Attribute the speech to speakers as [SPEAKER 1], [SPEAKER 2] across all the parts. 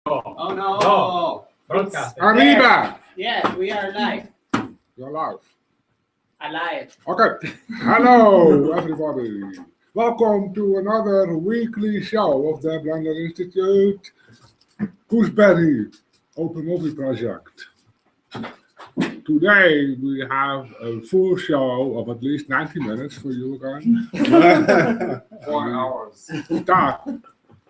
[SPEAKER 1] Oh no!
[SPEAKER 2] Broadcast.
[SPEAKER 3] Arriba!
[SPEAKER 1] Yes, we are live.
[SPEAKER 3] You're live.
[SPEAKER 1] Alive.
[SPEAKER 3] Okay. Hello, everybody. Welcome to another weekly show of the Blender Institute Gooseberry Open Movie Project. Today we have a full show of at least 90 minutes for you again.
[SPEAKER 2] 4 hours.
[SPEAKER 3] Start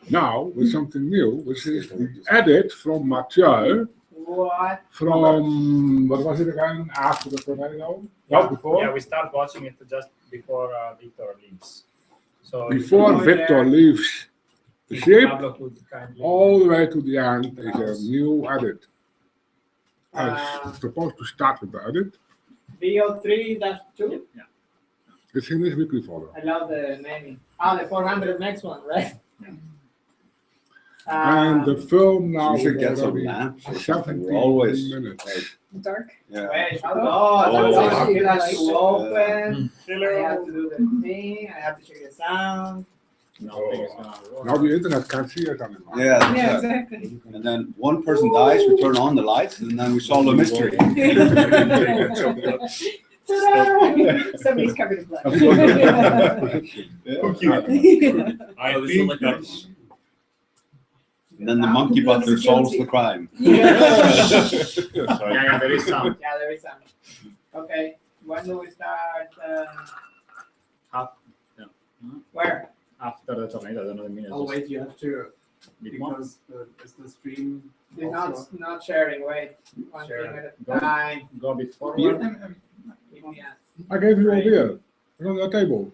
[SPEAKER 3] now with something new, which is the edit from Mathieu
[SPEAKER 1] What?
[SPEAKER 3] from, what was it again, after the tornado? No, before?
[SPEAKER 2] Yeah, we start watching it just before Victor leaves. So
[SPEAKER 3] Before Victor leaves the
[SPEAKER 2] if
[SPEAKER 3] ship,
[SPEAKER 2] Pablo could kindly-
[SPEAKER 3] all the way to the end is a new edit. I'm supposed to start with the edit.
[SPEAKER 1] VO3-2?
[SPEAKER 2] Yeah.
[SPEAKER 3] It's in this weekly folder.
[SPEAKER 1] I love the naming. Oh, the 400 next one, right?
[SPEAKER 2] Yeah.
[SPEAKER 3] And the film now
[SPEAKER 4] We should
[SPEAKER 3] is
[SPEAKER 4] get some
[SPEAKER 3] already
[SPEAKER 4] lamps or something.
[SPEAKER 3] 17
[SPEAKER 4] We're always
[SPEAKER 3] minutes.
[SPEAKER 5] Dark.
[SPEAKER 4] yeah.
[SPEAKER 1] Wait,
[SPEAKER 5] Oh,
[SPEAKER 1] I feel like to
[SPEAKER 5] oh.
[SPEAKER 1] open. I have to do the thing. I have to check the sound.
[SPEAKER 2] Nothing is gonna work.
[SPEAKER 3] Now the internet can't see it anymore.
[SPEAKER 4] Yeah, that's
[SPEAKER 5] Yeah,
[SPEAKER 4] it.
[SPEAKER 5] exactly.
[SPEAKER 4] And then one person dies, we turn on the lights, and then we solve the mystery.
[SPEAKER 5] Ta-da! Somebody's covered in blood.
[SPEAKER 2] I
[SPEAKER 6] Oh, this
[SPEAKER 2] think
[SPEAKER 6] is like
[SPEAKER 4] And then the monkey butler solves the crime.
[SPEAKER 2] yeah, there is some.
[SPEAKER 1] Yeah, there is some. Okay, when do we start? Where?
[SPEAKER 2] After the tornado, I don't know the minutes.
[SPEAKER 6] Oh wait, you have to
[SPEAKER 2] Bit more.
[SPEAKER 6] because is the stream
[SPEAKER 1] They're
[SPEAKER 6] also-
[SPEAKER 1] not sharing. Wait, one
[SPEAKER 2] Share.
[SPEAKER 1] thing at a time.
[SPEAKER 2] Go a bit forward.
[SPEAKER 1] Yeah.
[SPEAKER 3] I gave you a beer. It's on the table.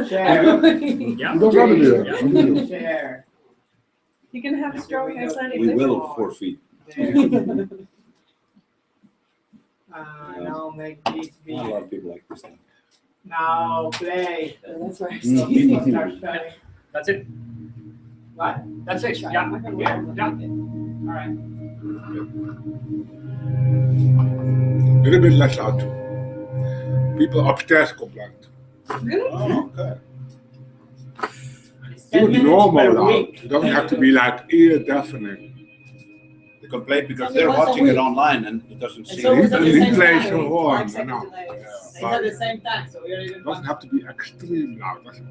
[SPEAKER 1] Share.
[SPEAKER 2] Yeah.
[SPEAKER 3] You don't want a beer.
[SPEAKER 2] Yeah.
[SPEAKER 1] Share.
[SPEAKER 5] You can have a straw Icelandic
[SPEAKER 4] We
[SPEAKER 5] liquor.
[SPEAKER 4] will forfeit.
[SPEAKER 1] There. Now make this
[SPEAKER 4] Not a lot
[SPEAKER 1] big.
[SPEAKER 4] of people like this thing.
[SPEAKER 1] Now play.
[SPEAKER 5] That's why I
[SPEAKER 4] Mm.
[SPEAKER 1] So people start studying.
[SPEAKER 2] That's it.
[SPEAKER 1] What?
[SPEAKER 2] That's it. Yeah. Yeah.
[SPEAKER 1] All right.
[SPEAKER 3] A little bit less out. People upstairs complained.
[SPEAKER 5] Really?
[SPEAKER 4] Oh, okay.
[SPEAKER 1] It's
[SPEAKER 3] Do
[SPEAKER 1] 10
[SPEAKER 3] it
[SPEAKER 1] minutes
[SPEAKER 3] normal
[SPEAKER 1] per
[SPEAKER 3] loud.
[SPEAKER 1] week.
[SPEAKER 3] It doesn't have to be like ear deafening.
[SPEAKER 4] They complain because
[SPEAKER 1] Only
[SPEAKER 4] they're
[SPEAKER 1] once a
[SPEAKER 4] watching it
[SPEAKER 1] week.
[SPEAKER 4] online and it doesn't
[SPEAKER 1] It's
[SPEAKER 4] seem.
[SPEAKER 1] always at the same
[SPEAKER 3] Replays
[SPEAKER 1] time.
[SPEAKER 3] are on.
[SPEAKER 5] 5 second
[SPEAKER 3] No.
[SPEAKER 5] delay.
[SPEAKER 1] It's at the same time, so we are even.
[SPEAKER 3] It doesn't have to be extreme loud. That's all.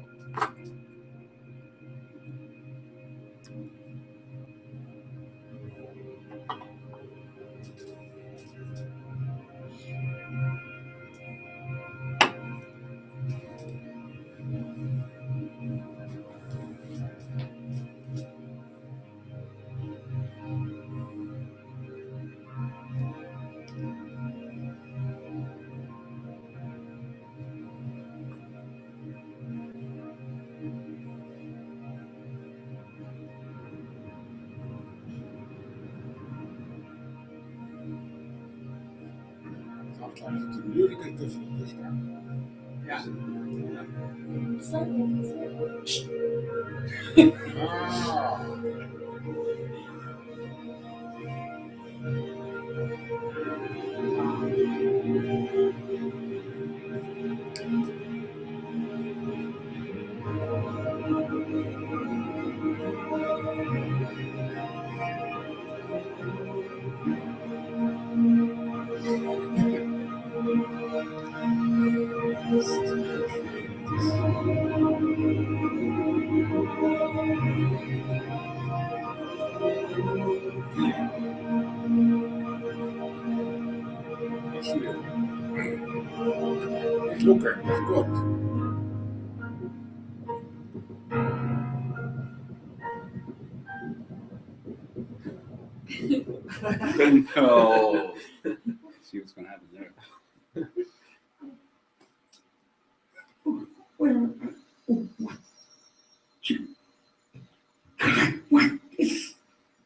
[SPEAKER 3] Sometimes the music is different this time.
[SPEAKER 1] Yeah.
[SPEAKER 3] Ah. Let's see. It's looking, it's good.
[SPEAKER 4] No. See what's gonna happen there.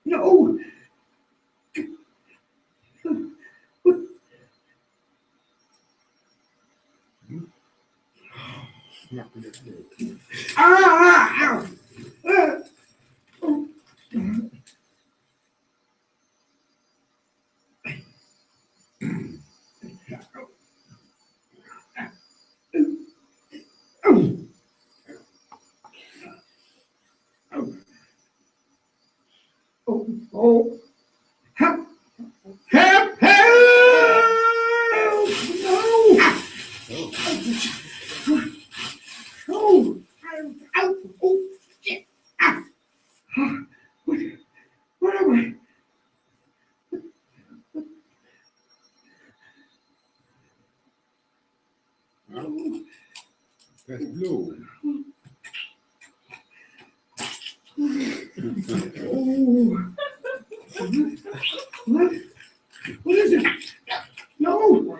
[SPEAKER 7] No. Oh. Help! Help! Help! No! Oh! Ow! Oh! Shit! Ah! What am I?
[SPEAKER 3] Oh, that's blue.
[SPEAKER 7] Oh! What? What is it? No!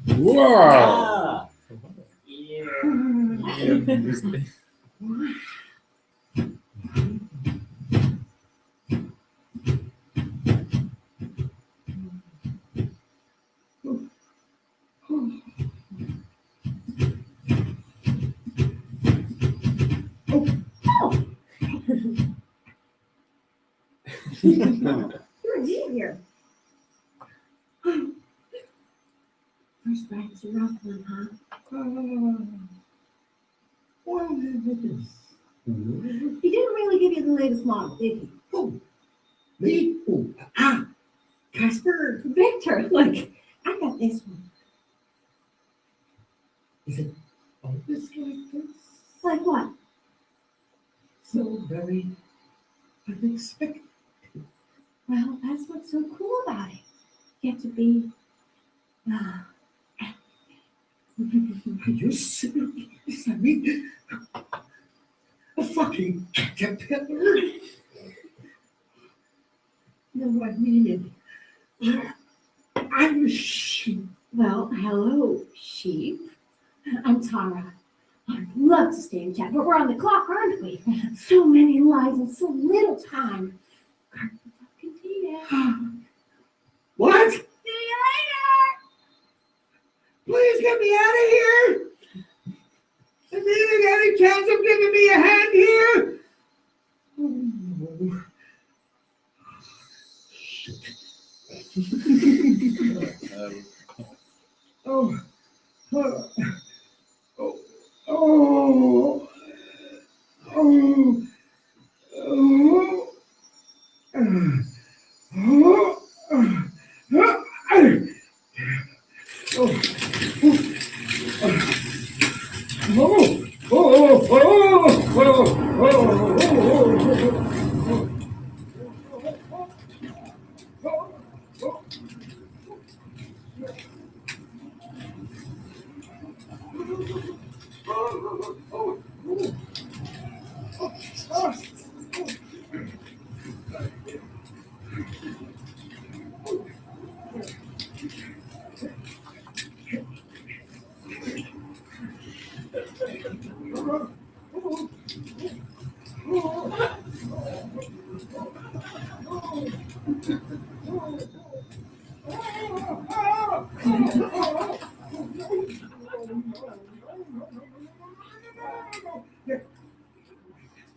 [SPEAKER 3] Wow!
[SPEAKER 8] You're new here. First night's a rough one, huh?
[SPEAKER 7] What is this?
[SPEAKER 8] He didn't really give you the latest model, did he?
[SPEAKER 7] Oh, me? Oh, ah, Casper.
[SPEAKER 8] Victor, look, I got this one.
[SPEAKER 7] Is it always like this?
[SPEAKER 8] Like what?
[SPEAKER 7] So very unexpected.
[SPEAKER 8] Well, that's what's so cool about it. You get to be.
[SPEAKER 7] Are you serious? I mean, a fucking caterpillar? No, I mean it. I'm a sheep.
[SPEAKER 8] Well, hello, sheep. I'm Tara. I'd love to stay and chat, but we're on the clock, aren't we? So many lives and so little time. Fucking see ya.
[SPEAKER 7] What?
[SPEAKER 8] See you later.
[SPEAKER 7] Please get me out of here! Is there any chance of giving me a hand here? Oh, oh, oh, oh, oh, oh,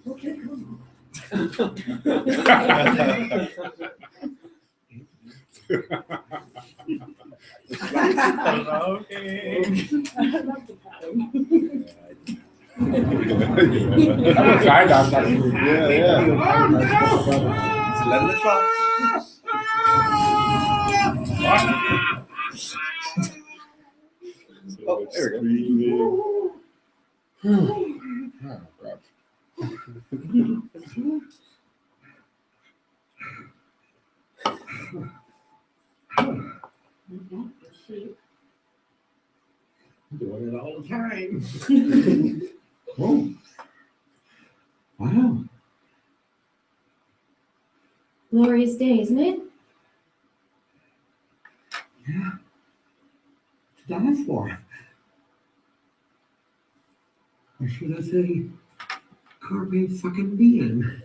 [SPEAKER 7] Okay, come
[SPEAKER 2] Okay.
[SPEAKER 5] I love the pattern.
[SPEAKER 3] I'm excited. I'm not sure.
[SPEAKER 4] It's 11 o'clock. Oh, there we go.
[SPEAKER 3] Oh, God.
[SPEAKER 7] Doing it all the time. Oh. Wow.
[SPEAKER 8] Glorious day, isn't it?
[SPEAKER 7] Yeah. To die for. Or should I say, carpe fucking diem.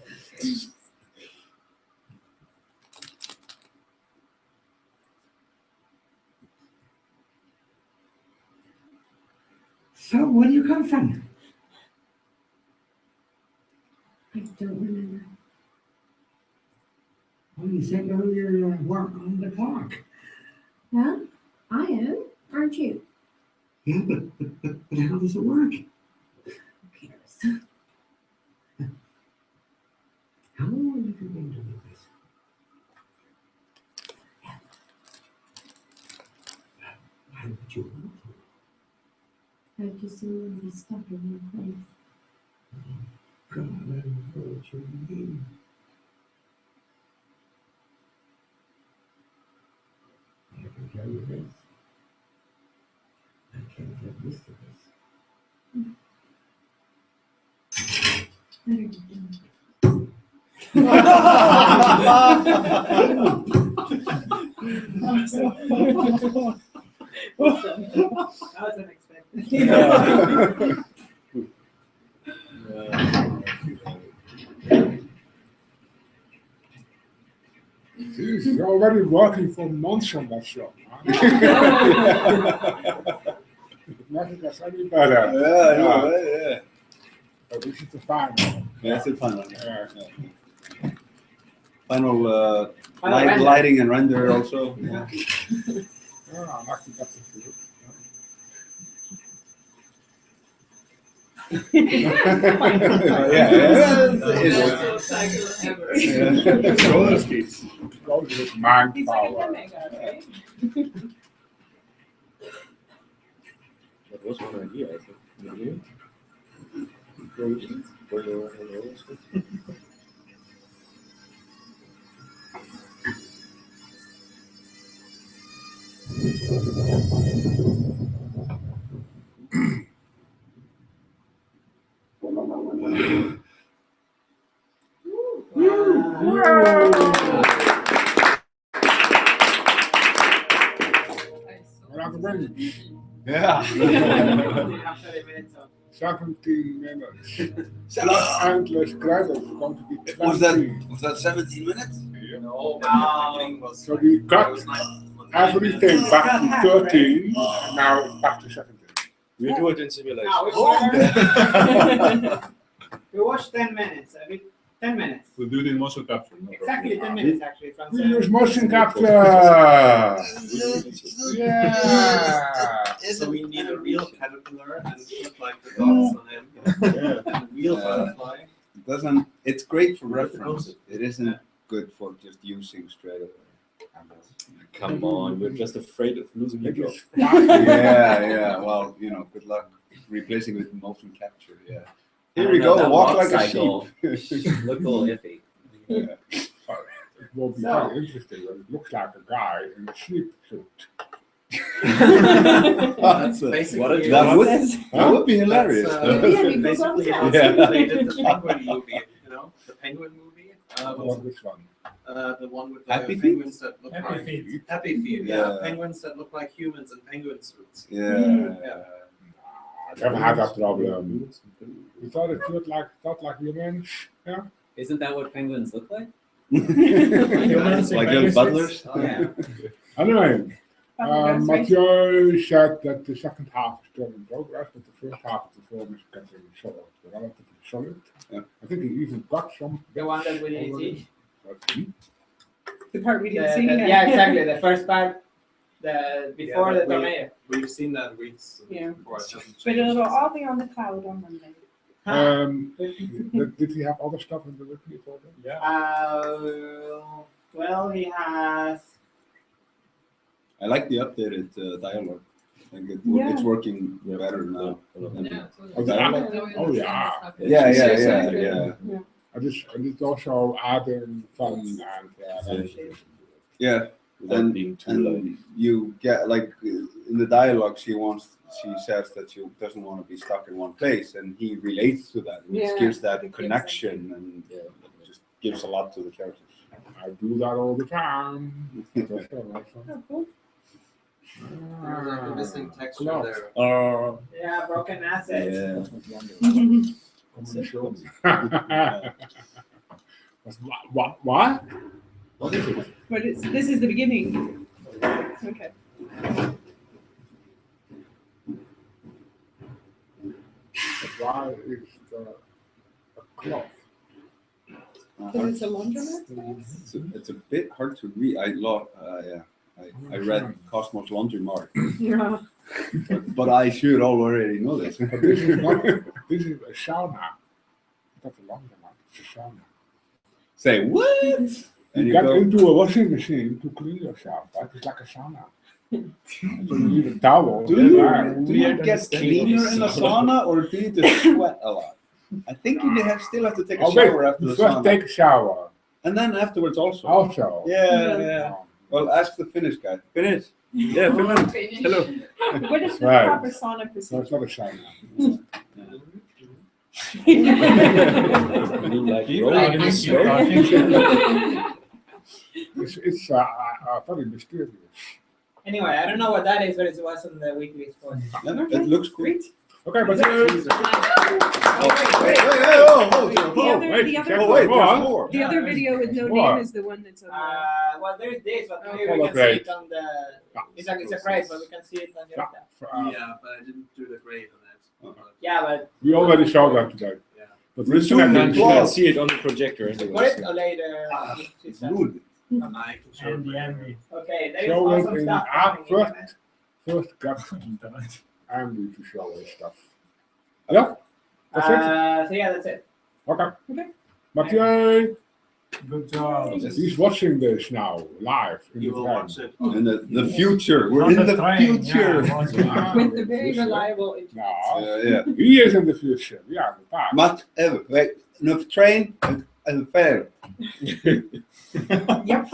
[SPEAKER 7] So, where do you come from?
[SPEAKER 8] I don't remember.
[SPEAKER 7] Well, you said earlier you weren't on the clock.
[SPEAKER 8] Well, I am, aren't you?
[SPEAKER 7] Yeah, but how does it work?
[SPEAKER 8] Who cares?
[SPEAKER 7] How long have you been doing this? Why would you want to?
[SPEAKER 8] I just don't want to be stuck in one place.
[SPEAKER 7] God, I don't know what you mean. I can tell you this. I can't get used to this.
[SPEAKER 8] Better be done.
[SPEAKER 1] That was unexpected.
[SPEAKER 3] She's already working for months on that show. Nothing gets any better.
[SPEAKER 4] Yeah.
[SPEAKER 3] But this is the final.
[SPEAKER 4] Yeah, it's a final.
[SPEAKER 3] Yeah.
[SPEAKER 4] Final
[SPEAKER 1] render.
[SPEAKER 4] lighting and render also. Yeah.
[SPEAKER 3] Yeah, I like to get the feel.
[SPEAKER 5] That's so ever.
[SPEAKER 2] Roller skates.
[SPEAKER 3] Goes with mind
[SPEAKER 5] He's like a
[SPEAKER 3] power.
[SPEAKER 5] mega, right?
[SPEAKER 9] That was one idea, I think. In the beginning. For the roller skates.
[SPEAKER 3] We're at the ring.
[SPEAKER 4] Yeah.
[SPEAKER 3] 17 minutes. Plus endless credits. Going to be 20.
[SPEAKER 4] Was that 17 minutes?
[SPEAKER 3] Yeah.
[SPEAKER 6] No, but the beginning was
[SPEAKER 3] So we cut
[SPEAKER 6] was like
[SPEAKER 3] everything back to 13, and now it's back to 17.
[SPEAKER 9] We do it in simulation.
[SPEAKER 1] We watched 10 minutes. Every 10 minutes.
[SPEAKER 2] We'll do it in motion capture.
[SPEAKER 1] Exactly 10 minutes actually. From
[SPEAKER 3] We
[SPEAKER 1] 7.
[SPEAKER 3] use motion capture. Yeah.
[SPEAKER 6] So we need a real caterpillar and put like the dots on him.
[SPEAKER 3] Yeah.
[SPEAKER 6] And a real butterfly.
[SPEAKER 4] It's great for reference. It isn't good for just using straight away.
[SPEAKER 9] Come on, we're just afraid of losing the job.
[SPEAKER 4] Yeah. Well, good luck replacing with motion capture. Yeah. Here we go. Walk like a sheep.
[SPEAKER 9] Look all iffy.
[SPEAKER 3] It will be very interesting when it looks like a guy in a sleep suit.
[SPEAKER 6] That's basically
[SPEAKER 4] That would be hilarious.
[SPEAKER 6] Basically how
[SPEAKER 4] Yeah.
[SPEAKER 6] simulated the penguin movie, the penguin movie.
[SPEAKER 3] Which one?
[SPEAKER 6] The one with the
[SPEAKER 4] Happy Feet?
[SPEAKER 6] penguins that look
[SPEAKER 2] Happy
[SPEAKER 6] like
[SPEAKER 2] Feet.
[SPEAKER 6] Happy Feet,
[SPEAKER 4] Yeah.
[SPEAKER 6] penguins that look like humans in penguin suits.
[SPEAKER 4] Yeah.
[SPEAKER 3] I never had that problem. We thought it thought like humans. Yeah.
[SPEAKER 10] Isn't that what penguins look like?
[SPEAKER 2] Humans in
[SPEAKER 4] Like little
[SPEAKER 2] penguin
[SPEAKER 4] butlers.
[SPEAKER 2] suits?
[SPEAKER 10] Oh, yeah.
[SPEAKER 3] Anyway,
[SPEAKER 5] That's right.
[SPEAKER 3] Mathieu said that the second half is still in progress, but the first half of the film is getting solid, relatively solid.
[SPEAKER 4] Yeah.
[SPEAKER 3] I think he even got some.
[SPEAKER 1] The one that we didn't see.
[SPEAKER 5] The part we
[SPEAKER 1] The-
[SPEAKER 5] didn't see.
[SPEAKER 1] yeah, exactly. The first part, before the
[SPEAKER 6] but
[SPEAKER 1] tornado.
[SPEAKER 6] We've seen that weeks
[SPEAKER 5] Yeah.
[SPEAKER 6] before. It hasn't
[SPEAKER 5] But
[SPEAKER 6] changed.
[SPEAKER 5] it'll all be on the cloud on Monday.
[SPEAKER 3] Did he have other stuff in the review for them?
[SPEAKER 2] Yeah.
[SPEAKER 1] Well, he has.
[SPEAKER 4] I like the updated dialogue. I think
[SPEAKER 5] Yeah.
[SPEAKER 4] it's working better now.
[SPEAKER 3] Oh, yeah.
[SPEAKER 4] Yeah.
[SPEAKER 3] I just also adding fun and
[SPEAKER 4] Yeah.
[SPEAKER 9] Without being too low.
[SPEAKER 4] And you get like in the dialogue, she says that she doesn't want to be stuck in one place, and he relates to that, which
[SPEAKER 5] Yeah.
[SPEAKER 4] gives that connection and
[SPEAKER 9] Yeah.
[SPEAKER 4] just gives a lot to the characters.
[SPEAKER 3] I do that all the time.
[SPEAKER 5] Oh, cool.
[SPEAKER 6] There's like a missing texture
[SPEAKER 3] Cloth.
[SPEAKER 6] there.
[SPEAKER 1] Yeah, broken assets.
[SPEAKER 4] Yeah.
[SPEAKER 3] What?
[SPEAKER 9] What is it?
[SPEAKER 5] But this is the beginning. Okay.
[SPEAKER 3] Why is a cloth?
[SPEAKER 5] But it's a laundromat.
[SPEAKER 4] It's a bit hard to read. Yeah. I read Cosmos Laundry Mart,
[SPEAKER 5] Yeah.
[SPEAKER 4] but I should already know this.
[SPEAKER 3] But this is not. This is a sauna. Not a laundromat. It's a sauna.
[SPEAKER 4] Say what? And
[SPEAKER 3] You
[SPEAKER 4] you
[SPEAKER 3] get
[SPEAKER 4] go,
[SPEAKER 3] into a washing machine to clean yourself. Right? It's like a sauna. So you need a towel.
[SPEAKER 4] do you get cleaner in a sauna or do you just sweat a lot? I think you still have to take a
[SPEAKER 3] Oh wait,
[SPEAKER 4] shower after
[SPEAKER 3] you
[SPEAKER 4] the
[SPEAKER 3] first
[SPEAKER 4] sauna.
[SPEAKER 3] take a shower.
[SPEAKER 4] And then afterwards also.
[SPEAKER 3] Also.
[SPEAKER 4] Yeah, yeah. Well, ask the Finnish guy. Finnish. Yeah, Finnish. Hello.
[SPEAKER 5] What is the
[SPEAKER 3] Right.
[SPEAKER 5] proper sauna
[SPEAKER 3] No, it's
[SPEAKER 5] procedure?
[SPEAKER 3] not a sauna.
[SPEAKER 9] I mean, like rolling in snow.
[SPEAKER 3] It's very mysterious.
[SPEAKER 1] Anyway, I don't know what that is, but it was on the weekly report.
[SPEAKER 4] Yeah, it looks cool.
[SPEAKER 3] Okay, but
[SPEAKER 4] Wait,
[SPEAKER 5] The other
[SPEAKER 4] oh, wait,
[SPEAKER 3] More.
[SPEAKER 4] there's more.
[SPEAKER 5] The other video with no
[SPEAKER 3] What?
[SPEAKER 5] name is the one that's on
[SPEAKER 1] Well, there's this, but maybe
[SPEAKER 3] Oh,
[SPEAKER 1] we can
[SPEAKER 3] great.
[SPEAKER 1] see it on the. It's a prize, but we can see it on your stuff.
[SPEAKER 6] Yeah, but I didn't do the grade on that.
[SPEAKER 1] Yeah, but
[SPEAKER 3] we already saw that today.
[SPEAKER 6] Yeah.
[SPEAKER 3] But
[SPEAKER 4] Resume
[SPEAKER 3] we
[SPEAKER 4] the
[SPEAKER 9] And you
[SPEAKER 3] can
[SPEAKER 9] can see it on the projector
[SPEAKER 1] got
[SPEAKER 9] anyways.
[SPEAKER 1] it or later.
[SPEAKER 4] It's good.
[SPEAKER 6] I can show it.
[SPEAKER 1] Okay, there is
[SPEAKER 3] show it
[SPEAKER 1] awesome
[SPEAKER 3] in
[SPEAKER 1] stuff.
[SPEAKER 3] our
[SPEAKER 1] happening in
[SPEAKER 3] first get Andy to show us stuff. Yeah? That's it?
[SPEAKER 1] So yeah, that's it.
[SPEAKER 3] Okay.
[SPEAKER 5] Okay.
[SPEAKER 3] Mathieu,
[SPEAKER 2] Good job.
[SPEAKER 3] he's watching this now, live. In
[SPEAKER 6] You
[SPEAKER 3] the
[SPEAKER 6] will
[SPEAKER 3] van.
[SPEAKER 6] watch it.
[SPEAKER 4] In the future. We're in the future.
[SPEAKER 5] with the very reliable internet.
[SPEAKER 3] No,
[SPEAKER 4] Yeah.
[SPEAKER 3] he is in the future. Yeah, the past.
[SPEAKER 4] Matt, wait, enough train and fair.
[SPEAKER 5] Yep.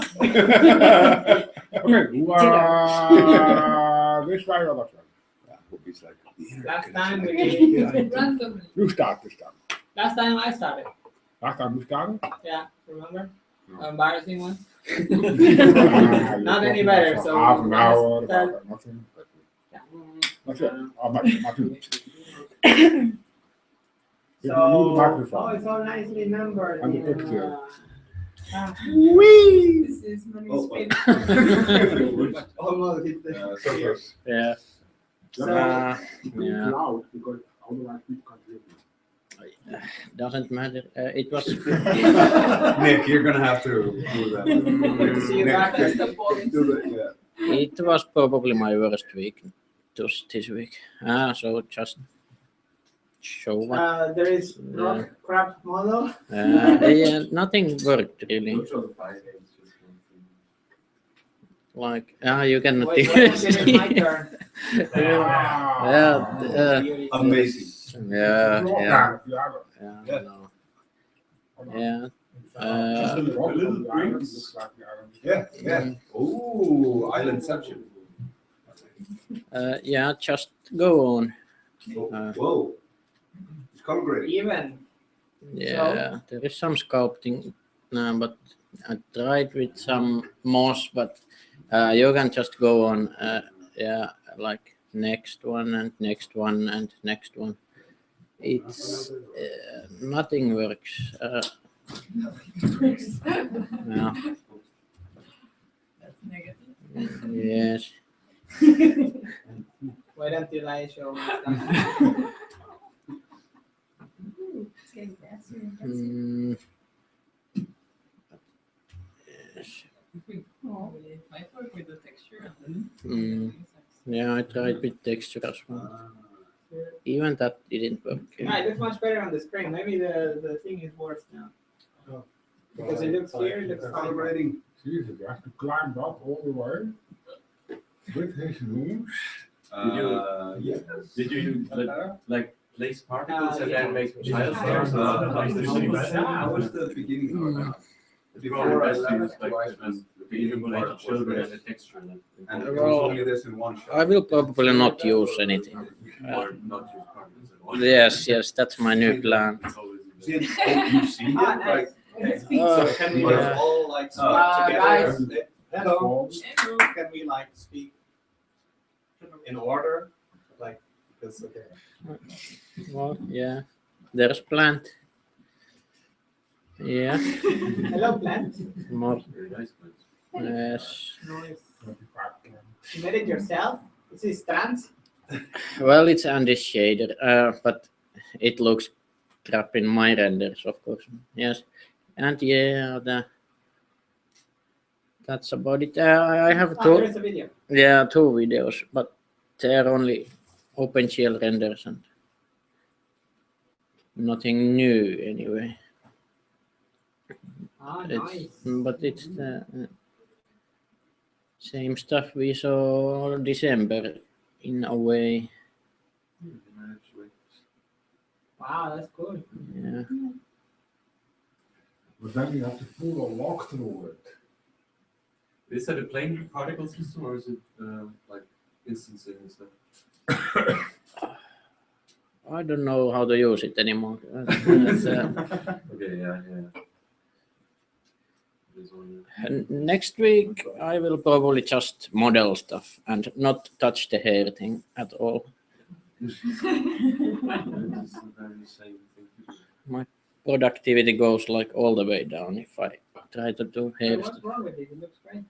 [SPEAKER 3] Okay, this way or that way?
[SPEAKER 1] Last time we did.
[SPEAKER 3] You start this time.
[SPEAKER 1] Last time I started.
[SPEAKER 3] Last time you started?
[SPEAKER 1] Yeah, remember?
[SPEAKER 3] No.
[SPEAKER 1] Embarrassing one.
[SPEAKER 3] Not
[SPEAKER 1] Not any better, so
[SPEAKER 3] half an hour,
[SPEAKER 1] start-
[SPEAKER 3] about nothing.
[SPEAKER 1] Yeah.
[SPEAKER 3] That's it. Oh, Mathieu.
[SPEAKER 1] So,
[SPEAKER 3] New microphone.
[SPEAKER 1] oh, it's all nicely numbered.
[SPEAKER 3] And the picture.
[SPEAKER 5] This is money
[SPEAKER 4] Oh,
[SPEAKER 5] spent.
[SPEAKER 1] Almost hit the.
[SPEAKER 9] Yeah.
[SPEAKER 1] So,
[SPEAKER 9] Yeah.
[SPEAKER 3] Loud because otherwise people can't hear you.
[SPEAKER 9] Doesn't matter. It was
[SPEAKER 4] Nick, you're gonna have to do that.
[SPEAKER 1] good to see you back.
[SPEAKER 4] Nick, do that, yeah.
[SPEAKER 9] it was probably my worst week this week. So just show what.
[SPEAKER 1] There is rock crab model.
[SPEAKER 9] Yeah, nothing worked really. Like you cannot
[SPEAKER 1] Wait,
[SPEAKER 9] do
[SPEAKER 1] wait until it's my turn.
[SPEAKER 4] Amazing.
[SPEAKER 9] Yeah.
[SPEAKER 3] Yeah.
[SPEAKER 9] No. Yeah.
[SPEAKER 4] Yeah, yeah. Ooh, Islandception.
[SPEAKER 9] Yeah, just go on.
[SPEAKER 4] Whoa. It's color grading.
[SPEAKER 1] Even.
[SPEAKER 9] Yeah, there is some sculpting, but I tried with some moss, but you can just go on, yeah, like next one and next one and next one. It's nothing works. Yeah. Yes.
[SPEAKER 1] Wait until I show my stuff.
[SPEAKER 5] It's getting faster and faster.
[SPEAKER 9] Mm, yes.
[SPEAKER 11] Might work with the texture.
[SPEAKER 9] Yeah, I tried with texture as well. Even that didn't work.
[SPEAKER 1] Yeah, it looks much better on the screen. Maybe the thing is worse now. Because it looks here, it looks
[SPEAKER 4] Color
[SPEAKER 1] fine.
[SPEAKER 4] grading.
[SPEAKER 3] Jesus, you have to climb up all the way with his moves.
[SPEAKER 4] Yes.
[SPEAKER 6] Did you like place particles and
[SPEAKER 1] yeah.
[SPEAKER 6] then make child
[SPEAKER 1] Yeah.
[SPEAKER 6] stars?
[SPEAKER 4] That was the beginning.
[SPEAKER 6] Before I used like the emulated children and the texture.
[SPEAKER 4] And it was only this in one shot.
[SPEAKER 9] I will probably not use anything.
[SPEAKER 6] Or not use particles at all.
[SPEAKER 9] Yes, that's my new plan.
[SPEAKER 4] See, you see him,
[SPEAKER 1] Ah, nice.
[SPEAKER 4] like,
[SPEAKER 6] So can we
[SPEAKER 9] Yeah.
[SPEAKER 6] all like speak
[SPEAKER 1] guys.
[SPEAKER 6] together?
[SPEAKER 1] Hello.
[SPEAKER 6] Can we like speak in order? Like, because okay.
[SPEAKER 9] Well, yeah, there's plant. Yeah,
[SPEAKER 1] Hello, plant.
[SPEAKER 9] more.
[SPEAKER 6] Very nice.
[SPEAKER 9] Yes.
[SPEAKER 1] Nice. You made it yourself? This is strands?
[SPEAKER 9] Well, it's Andy shader, but it looks crap in my renders, of course. Yes, and yeah, that's about it. I have
[SPEAKER 1] There
[SPEAKER 9] two,
[SPEAKER 1] is a video.
[SPEAKER 9] yeah, two videos, but they're only OpenGL renders and nothing new anyway.
[SPEAKER 1] Ah,
[SPEAKER 9] It's,
[SPEAKER 1] nice.
[SPEAKER 9] but it's the same stuff we saw December in a way.
[SPEAKER 1] Wow, that's cool.
[SPEAKER 9] Yeah.
[SPEAKER 3] But then you have to pull a lock through it.
[SPEAKER 12] Is that a plain particle system or is it like instancing and stuff?
[SPEAKER 9] I don't know how to use it anymore. That's,
[SPEAKER 12] Okay, yeah. It is on
[SPEAKER 9] and next week I will probably just model stuff and not touch the hair thing at all.
[SPEAKER 12] It's the very same thing to do.
[SPEAKER 9] My productivity goes like all the way down if I try to do
[SPEAKER 1] Hey,
[SPEAKER 9] hair
[SPEAKER 1] what's
[SPEAKER 9] stuff.
[SPEAKER 1] wrong with it? It looks great.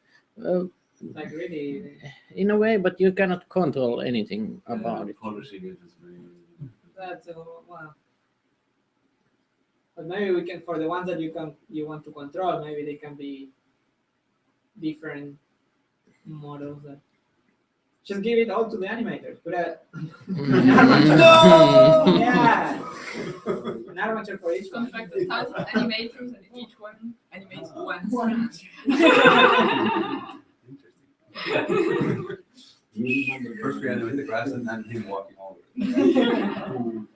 [SPEAKER 9] Like
[SPEAKER 1] really.
[SPEAKER 9] in a way, but you cannot control anything about it.
[SPEAKER 12] Polishing it is really.
[SPEAKER 1] That's wow. But maybe we can, for the ones that you want to control, maybe they can be different models. Just give it all to the animators. Put an armature.
[SPEAKER 9] No!
[SPEAKER 1] Yeah. An armature for each one.
[SPEAKER 11] Contract 1,000 animators and each one animates once.
[SPEAKER 4] First we animate the grass and then him walking over it.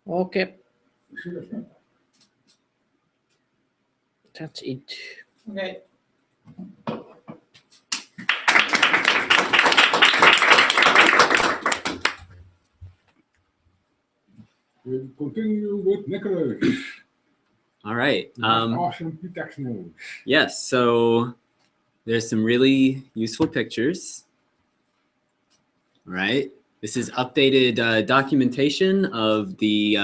[SPEAKER 9] Okay. That's it.
[SPEAKER 1] Okay.
[SPEAKER 3] We'll continue with Nicholas.
[SPEAKER 10] All right.
[SPEAKER 3] Awesome text news.
[SPEAKER 10] Yes, so there's some really useful pictures. All right. This is updated documentation of the,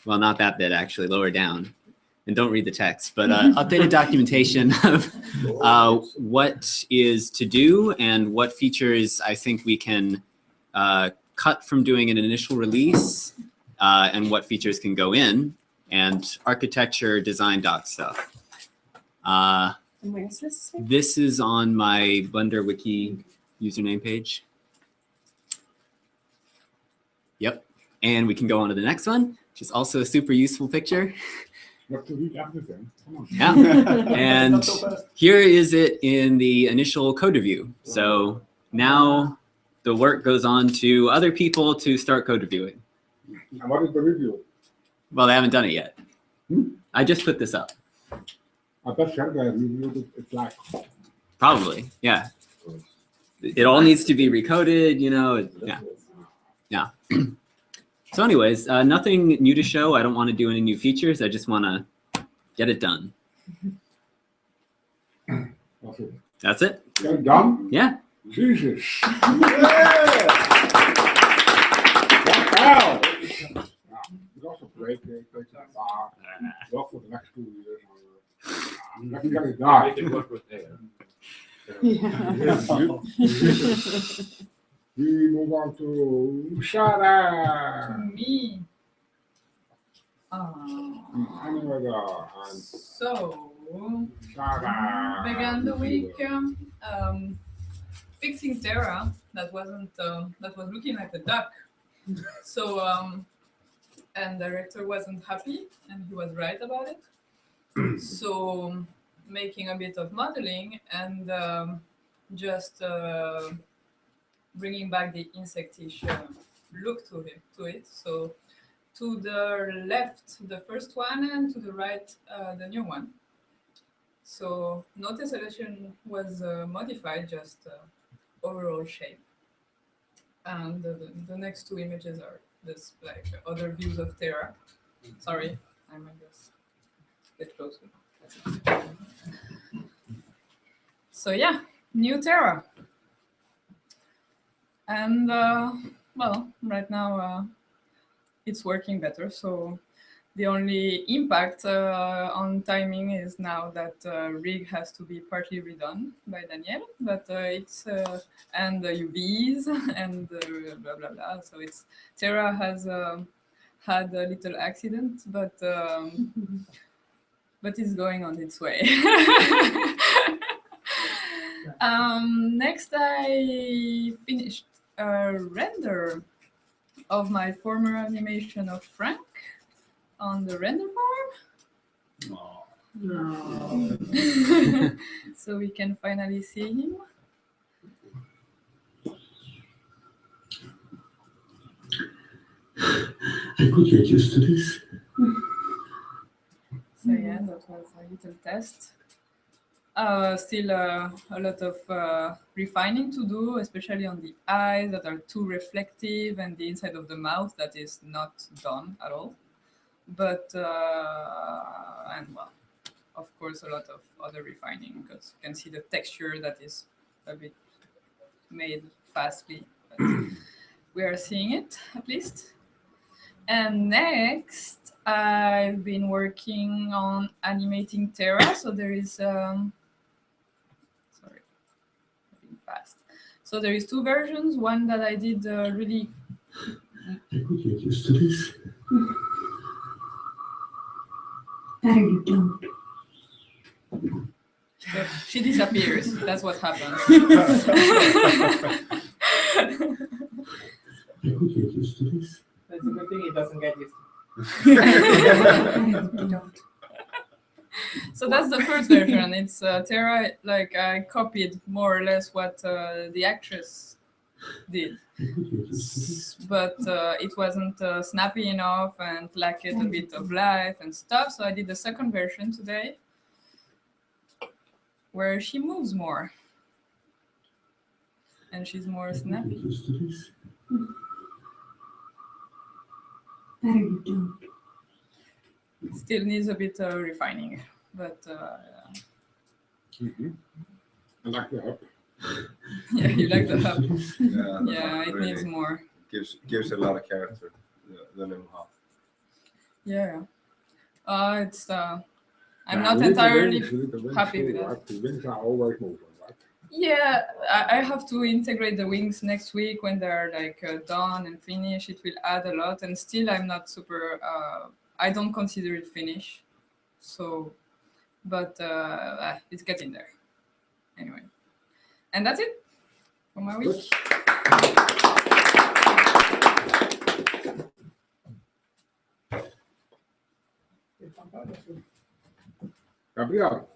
[SPEAKER 10] well, not that bit actually, lower down. And don't read the text, but updated documentation of what is to do and what features I think we can cut from doing an initial release and what features can go in, and architecture design doc stuff.
[SPEAKER 5] And where's this?
[SPEAKER 10] This is on my Blender Wiki username page. Yep. And we can go on to the next one, which is also a super useful picture.
[SPEAKER 3] Not to read everything. Come on.
[SPEAKER 10] Yeah. And here is it in the initial code review. So now the work goes on to other people to start code reviewing.
[SPEAKER 3] And what is the review?
[SPEAKER 10] Well, they haven't done it yet. I just put this up.
[SPEAKER 3] I bet you they reviewed it. It's like,
[SPEAKER 10] Probably, yeah. It all needs to be recoded, you know, yeah. Yeah. So anyways, nothing new to show. I don't want to do any new features. I just want to get it done. That's it.
[SPEAKER 3] you're done?
[SPEAKER 10] Yeah.
[SPEAKER 3] Jesus. Wow. Because of break, take that off. Wel voor de next 2 years. Let's get it done.
[SPEAKER 12] Make it work with air.
[SPEAKER 3] We move on to Sarah.
[SPEAKER 11] Me.
[SPEAKER 3] Animator and
[SPEAKER 11] So,
[SPEAKER 3] Sarah.
[SPEAKER 11] began the week fixing Terra that was looking like a duck. So, and director wasn't happy, and he was right about it. So, making a bit of modeling and just bringing back the insectish look to it. So, to the left, the first one, and to the right, the new one. So no tessellation was modified, just overall shape. And the next 2 images are this like other views of Terra. Sorry, I might just get closer. So yeah, new Terra. And well, right now it's working better. So the only impact on timing is now that rig has to be partly redone by Daniel, but it's and the UVs and blah blah blah. So it's Terra has had a little accident, but but it's going on its way. Next, I finished a render of my former animation of Frank on the render farm.
[SPEAKER 3] No.
[SPEAKER 11] So we can finally see him.
[SPEAKER 3] I could get used to this.
[SPEAKER 11] So yeah, that was a little test. Still a lot of refining to do, especially on the eyes that are too reflective and the inside of the mouth that is not done at all. But, and well, of course, a lot of other refining because you can see the texture that is a bit made fastly. But we are seeing it at least. And next, I've been working on animating Terra. So there is, sorry, being fast. So there is two versions. One that I did really.
[SPEAKER 3] I could get used to this.
[SPEAKER 8] Better you don't.
[SPEAKER 11] So she disappears. That's what happens.
[SPEAKER 3] I could get used to this.
[SPEAKER 1] That's a good thing it doesn't get used
[SPEAKER 11] So that's the first version. It's Terra, like I copied more or less what the actress did. But it wasn't snappy enough and lacked a bit of life and stuff. So I did the second version today where she moves more. And she's more snappy.
[SPEAKER 8] Better you don't.
[SPEAKER 11] Still needs a bit of refining, but
[SPEAKER 3] I like the hub.
[SPEAKER 11] yeah, you like the hub.
[SPEAKER 4] Yeah, the
[SPEAKER 11] Yeah,
[SPEAKER 4] hub
[SPEAKER 11] it
[SPEAKER 4] really
[SPEAKER 11] needs more.
[SPEAKER 4] gives a lot of character. The little hub.
[SPEAKER 11] Yeah, it's. I'm
[SPEAKER 3] Yeah,
[SPEAKER 11] not
[SPEAKER 3] you need the
[SPEAKER 11] entirely
[SPEAKER 3] wings, you need the wings
[SPEAKER 11] happy
[SPEAKER 3] too,
[SPEAKER 11] with that.
[SPEAKER 3] right? The wings are always moving, right?
[SPEAKER 11] Yeah, I have to integrate the wings next week when they're like done and finished. It will add a lot, and still I'm not super. I don't consider it finished, so, but it's getting there. Anyway, and that's it for my week.
[SPEAKER 3] Gabriel.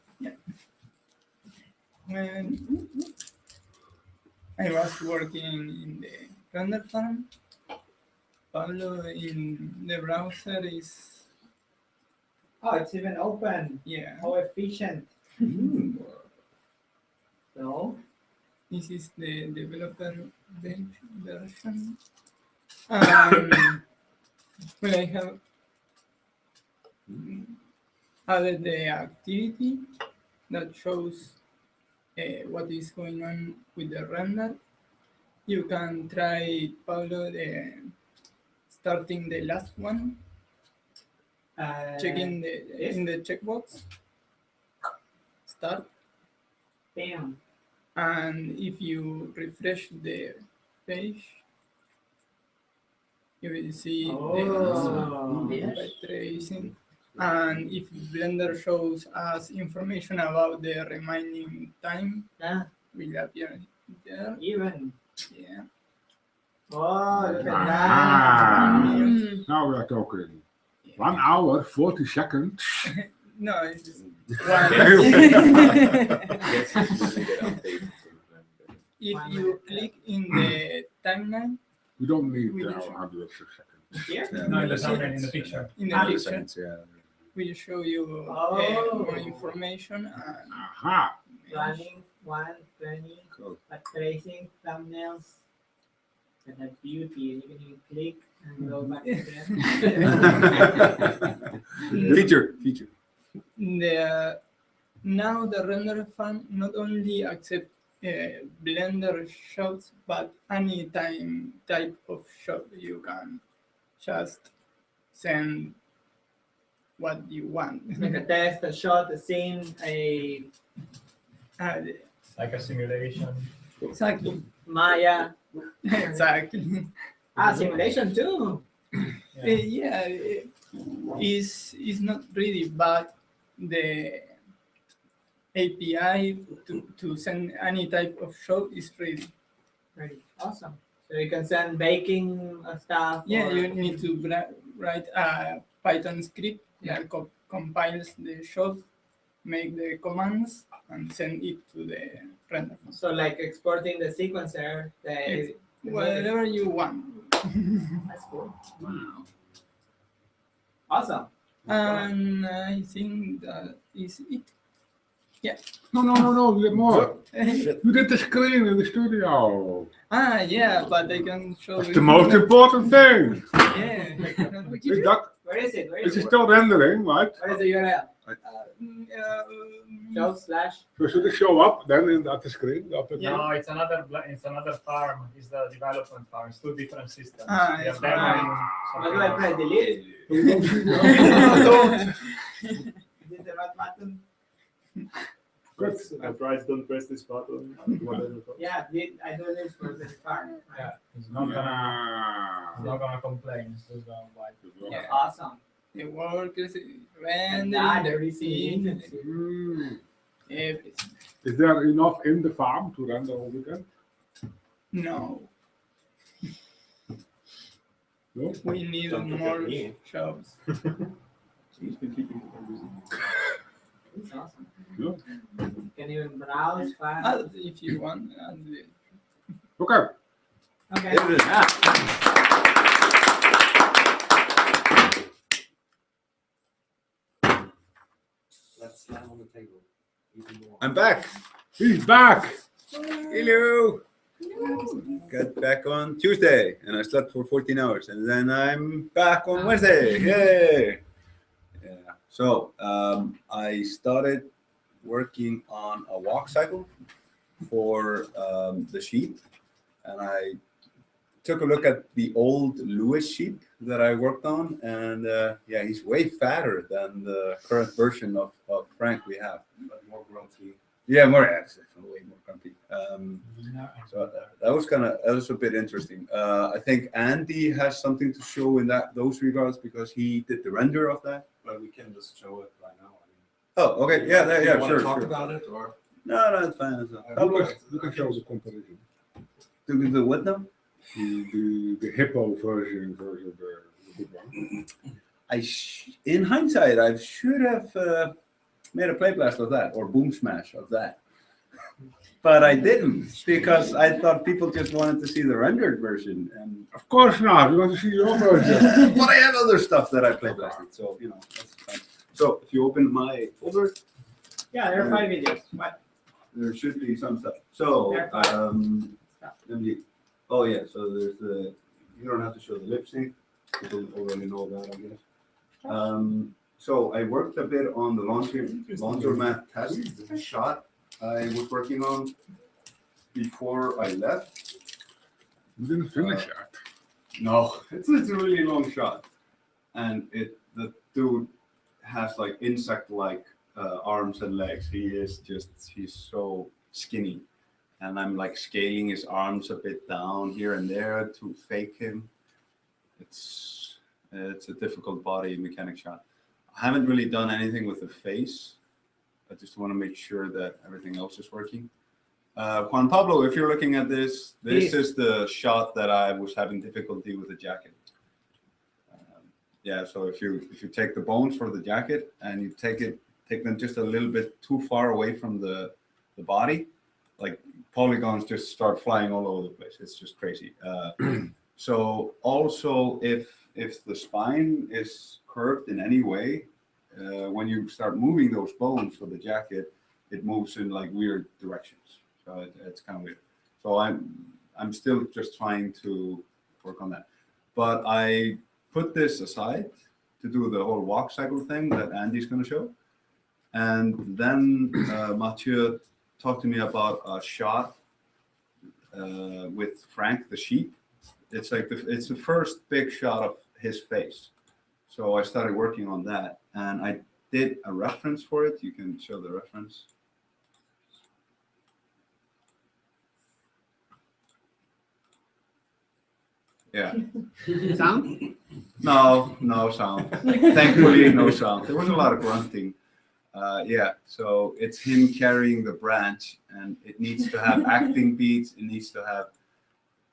[SPEAKER 13] I was working in the render farm. Pablo in the browser is.
[SPEAKER 1] Oh, it's even open.
[SPEAKER 13] Yeah.
[SPEAKER 1] How efficient. So,
[SPEAKER 13] This is the developer version. Well, I have added the activity that shows what is going on with the render. You can try, Pablo, starting the last one, checking in the checkbox, start.
[SPEAKER 1] Bam.
[SPEAKER 13] And if you refresh the page, you will see the ray tracing. And if Blender shows us information about the remaining time, will appear there.
[SPEAKER 1] Even.
[SPEAKER 13] Yeah.
[SPEAKER 1] Oh, look at
[SPEAKER 3] Ah, now we are talking. 1 hour, 40 seconds.
[SPEAKER 13] No, it's just if you click in the timeline,
[SPEAKER 3] we don't need
[SPEAKER 13] we
[SPEAKER 3] our
[SPEAKER 13] show-
[SPEAKER 3] 100 seconds.
[SPEAKER 1] Here?
[SPEAKER 2] No, in the timeline, in the picture.
[SPEAKER 13] in the
[SPEAKER 4] 100
[SPEAKER 13] picture,
[SPEAKER 4] seconds, yeah.
[SPEAKER 13] will show you
[SPEAKER 1] Oh.
[SPEAKER 13] more information. And
[SPEAKER 3] Aha.
[SPEAKER 1] Planning, 120,
[SPEAKER 4] Cool.
[SPEAKER 1] tracing, thumbnails. And that beauty, you can even click and go back to
[SPEAKER 4] Feature.
[SPEAKER 13] Now the render farm not only accept Blender shots, but any type of shot. You can just send what you want.
[SPEAKER 1] Like a test, a shot, a scene, a
[SPEAKER 2] Like a simulation.
[SPEAKER 13] Exactly.
[SPEAKER 1] Maya.
[SPEAKER 13] Exactly.
[SPEAKER 1] Simulation too.
[SPEAKER 13] Yeah, it's not really, but the API to send any type of show is ready.
[SPEAKER 1] Ready. Awesome. So you can send baking stuff.
[SPEAKER 13] Yeah,
[SPEAKER 1] or-
[SPEAKER 13] you need to write a Python script that compiles the show, make the commands, and send it to the render.
[SPEAKER 1] So like exporting the sequencer. The
[SPEAKER 13] Whatever you want.
[SPEAKER 1] That's cool.
[SPEAKER 10] Wow.
[SPEAKER 1] Awesome.
[SPEAKER 13] And I think that is it. Yeah.
[SPEAKER 3] No, we have more.
[SPEAKER 13] Shit.
[SPEAKER 3] You did the screen in the studio.
[SPEAKER 13] Yeah, but I can show
[SPEAKER 3] That's
[SPEAKER 13] you.
[SPEAKER 3] the most important thing.
[SPEAKER 13] Yeah.
[SPEAKER 3] Is that,
[SPEAKER 1] Where is it? Where
[SPEAKER 3] is
[SPEAKER 1] is
[SPEAKER 3] it
[SPEAKER 1] it?
[SPEAKER 3] still rendering, right?
[SPEAKER 1] Where is the URL? Show slash.
[SPEAKER 3] So should it show up then at the screen? Up at
[SPEAKER 2] No, it's another farm. It's the development farm. It's two different systems. We have
[SPEAKER 1] it's
[SPEAKER 2] them
[SPEAKER 1] fine.
[SPEAKER 2] in
[SPEAKER 1] What do I press? Delete?
[SPEAKER 3] Don't.
[SPEAKER 1] Is it the right button?
[SPEAKER 3] Good.
[SPEAKER 2] I tried don't press this button.
[SPEAKER 1] Yeah, I do this for the farm.
[SPEAKER 2] Yeah, it's not gonna complain. It's just gonna wipe.
[SPEAKER 1] Yeah. Awesome.
[SPEAKER 13] The work is
[SPEAKER 1] And
[SPEAKER 13] rendering,
[SPEAKER 1] that
[SPEAKER 13] the
[SPEAKER 1] everything.
[SPEAKER 13] everything.
[SPEAKER 3] Is there enough in the farm to render all weekend?
[SPEAKER 13] No,
[SPEAKER 3] No?
[SPEAKER 13] we need
[SPEAKER 6] Don't forget
[SPEAKER 13] more
[SPEAKER 6] me.
[SPEAKER 13] shows.
[SPEAKER 4] He's been keeping it busy.
[SPEAKER 1] It's awesome.
[SPEAKER 3] Yeah.
[SPEAKER 1] You can even browse fast.
[SPEAKER 13] If you want.
[SPEAKER 3] Okay.
[SPEAKER 1] Okay.
[SPEAKER 4] There it is.
[SPEAKER 6] Let's slam on the table. Even more.
[SPEAKER 4] I'm back.
[SPEAKER 3] He's back.
[SPEAKER 4] Hello. Got back on Tuesday and I slept for 14 hours and then I'm back on Wednesday. Yay! Yeah. So I started working on a walk cycle for the sheep and I took a look at the old Lewis sheep that I worked on and yeah, he's way fatter than the current version of Frank we have.
[SPEAKER 6] But more grumpy.
[SPEAKER 4] Yeah, more active, way more grumpy. So that was a bit interesting. I think Andy has something to show in those regards because he did the render of that.
[SPEAKER 6] But we can just show it right now.
[SPEAKER 4] Oh, okay, yeah,
[SPEAKER 6] Do you
[SPEAKER 4] yeah,
[SPEAKER 6] want
[SPEAKER 4] sure.
[SPEAKER 6] to talk
[SPEAKER 4] sure.
[SPEAKER 6] about it or?
[SPEAKER 4] No, it's fine. It's fine.
[SPEAKER 3] You can show the comparison.
[SPEAKER 4] Do the what now?
[SPEAKER 3] The hippo version versus the good one.
[SPEAKER 4] In hindsight, I should have made a play blast of that or boom smash of that. But I didn't because I thought people just wanted to see the rendered version. And
[SPEAKER 3] of course not. We want to see your version.
[SPEAKER 4] But I have other stuff that I play blasted, so you know that's fine. So if you open my folder,
[SPEAKER 1] Yeah, there are 5 videos. What?
[SPEAKER 4] there should be some stuff. So
[SPEAKER 1] There are 5.
[SPEAKER 4] let me. Oh yeah, so there's the. You don't have to show the lip sync. People already know that, I guess. So I worked a bit on the laundromat test shot I was working on before I left.
[SPEAKER 3] You didn't finish that.
[SPEAKER 4] No, it's a really long shot, and the dude has like insect-like arms and legs. He's so skinny, and I'm like scaling his arms a bit down here and there to fake him. It's a difficult body mechanic shot. I haven't really done anything with the face. I just want to make sure that everything else is working. Juan Pablo, if you're looking at this is the shot that I was having difficulty with the jacket. Yeah, so if you take the bones for the jacket and you take them just a little bit too far away from the body, like polygons just start flying all over the place. It's just crazy. So also if the spine is curved in any way, when you start moving those bones for the jacket, it moves in like weird directions. So it's kind of weird. So I'm still just trying to work on that. But I put this aside to do the whole walk cycle thing that Andy's going to show. And then Mathieu talked to me about a shot with Frank the sheep. It's like it's the first big shot of his face. So I started working on that, and I did a reference for it. You can show the reference. Yeah.
[SPEAKER 9] Sound?
[SPEAKER 4] No sound. Thankfully, no sound. There was a lot of grunting. Yeah, so it's him carrying the branch, and it needs to have acting beats. It needs to have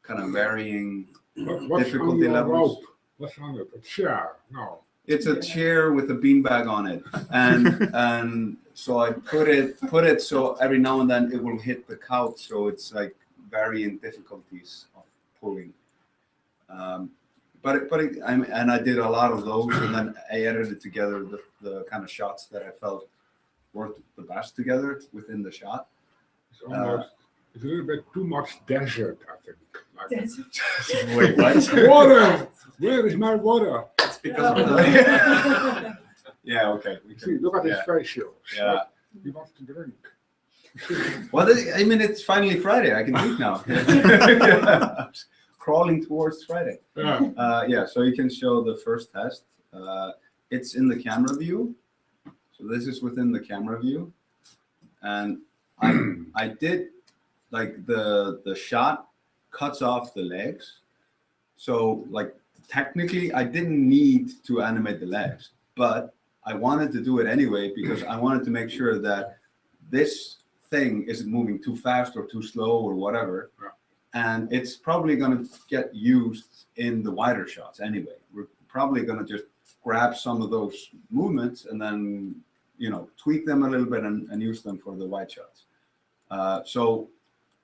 [SPEAKER 4] kind of varying
[SPEAKER 3] What's
[SPEAKER 4] difficulty
[SPEAKER 3] on the
[SPEAKER 4] levels.
[SPEAKER 3] rope? What's on it? A chair? No.
[SPEAKER 4] It's a chair with a beanbag on it, and so I put it so every now and then it will hit the couch, so it's like varying difficulties of pulling. And I did a lot of those, and then I edited together the kind of shots that I felt worked the best together within the shot.
[SPEAKER 3] It's almost, it's a little bit too much desert, I think. Like,
[SPEAKER 11] Desert.
[SPEAKER 4] Wait, what?
[SPEAKER 3] water! Where is my water?
[SPEAKER 6] It's because of the
[SPEAKER 4] Yeah, okay.
[SPEAKER 3] See, look at his facial.
[SPEAKER 4] Yeah.
[SPEAKER 3] He wants to drink.
[SPEAKER 4] Well, I mean, it's finally Friday. I can drink now. Yeah. Crawling towards Friday. Yeah, so you can show the first test. It's in the camera view. So this is within the camera view. And I did, like, the shot cuts off the legs. So, like, technically, I didn't need to animate the legs, but I wanted to do it anyway because I wanted to make sure that this thing isn't moving too fast or too slow or whatever. And it's probably going to get used in the wider shots anyway. We're probably going to just grab some of those movements and then, you know, tweak them a little bit and use them for the wide shots. So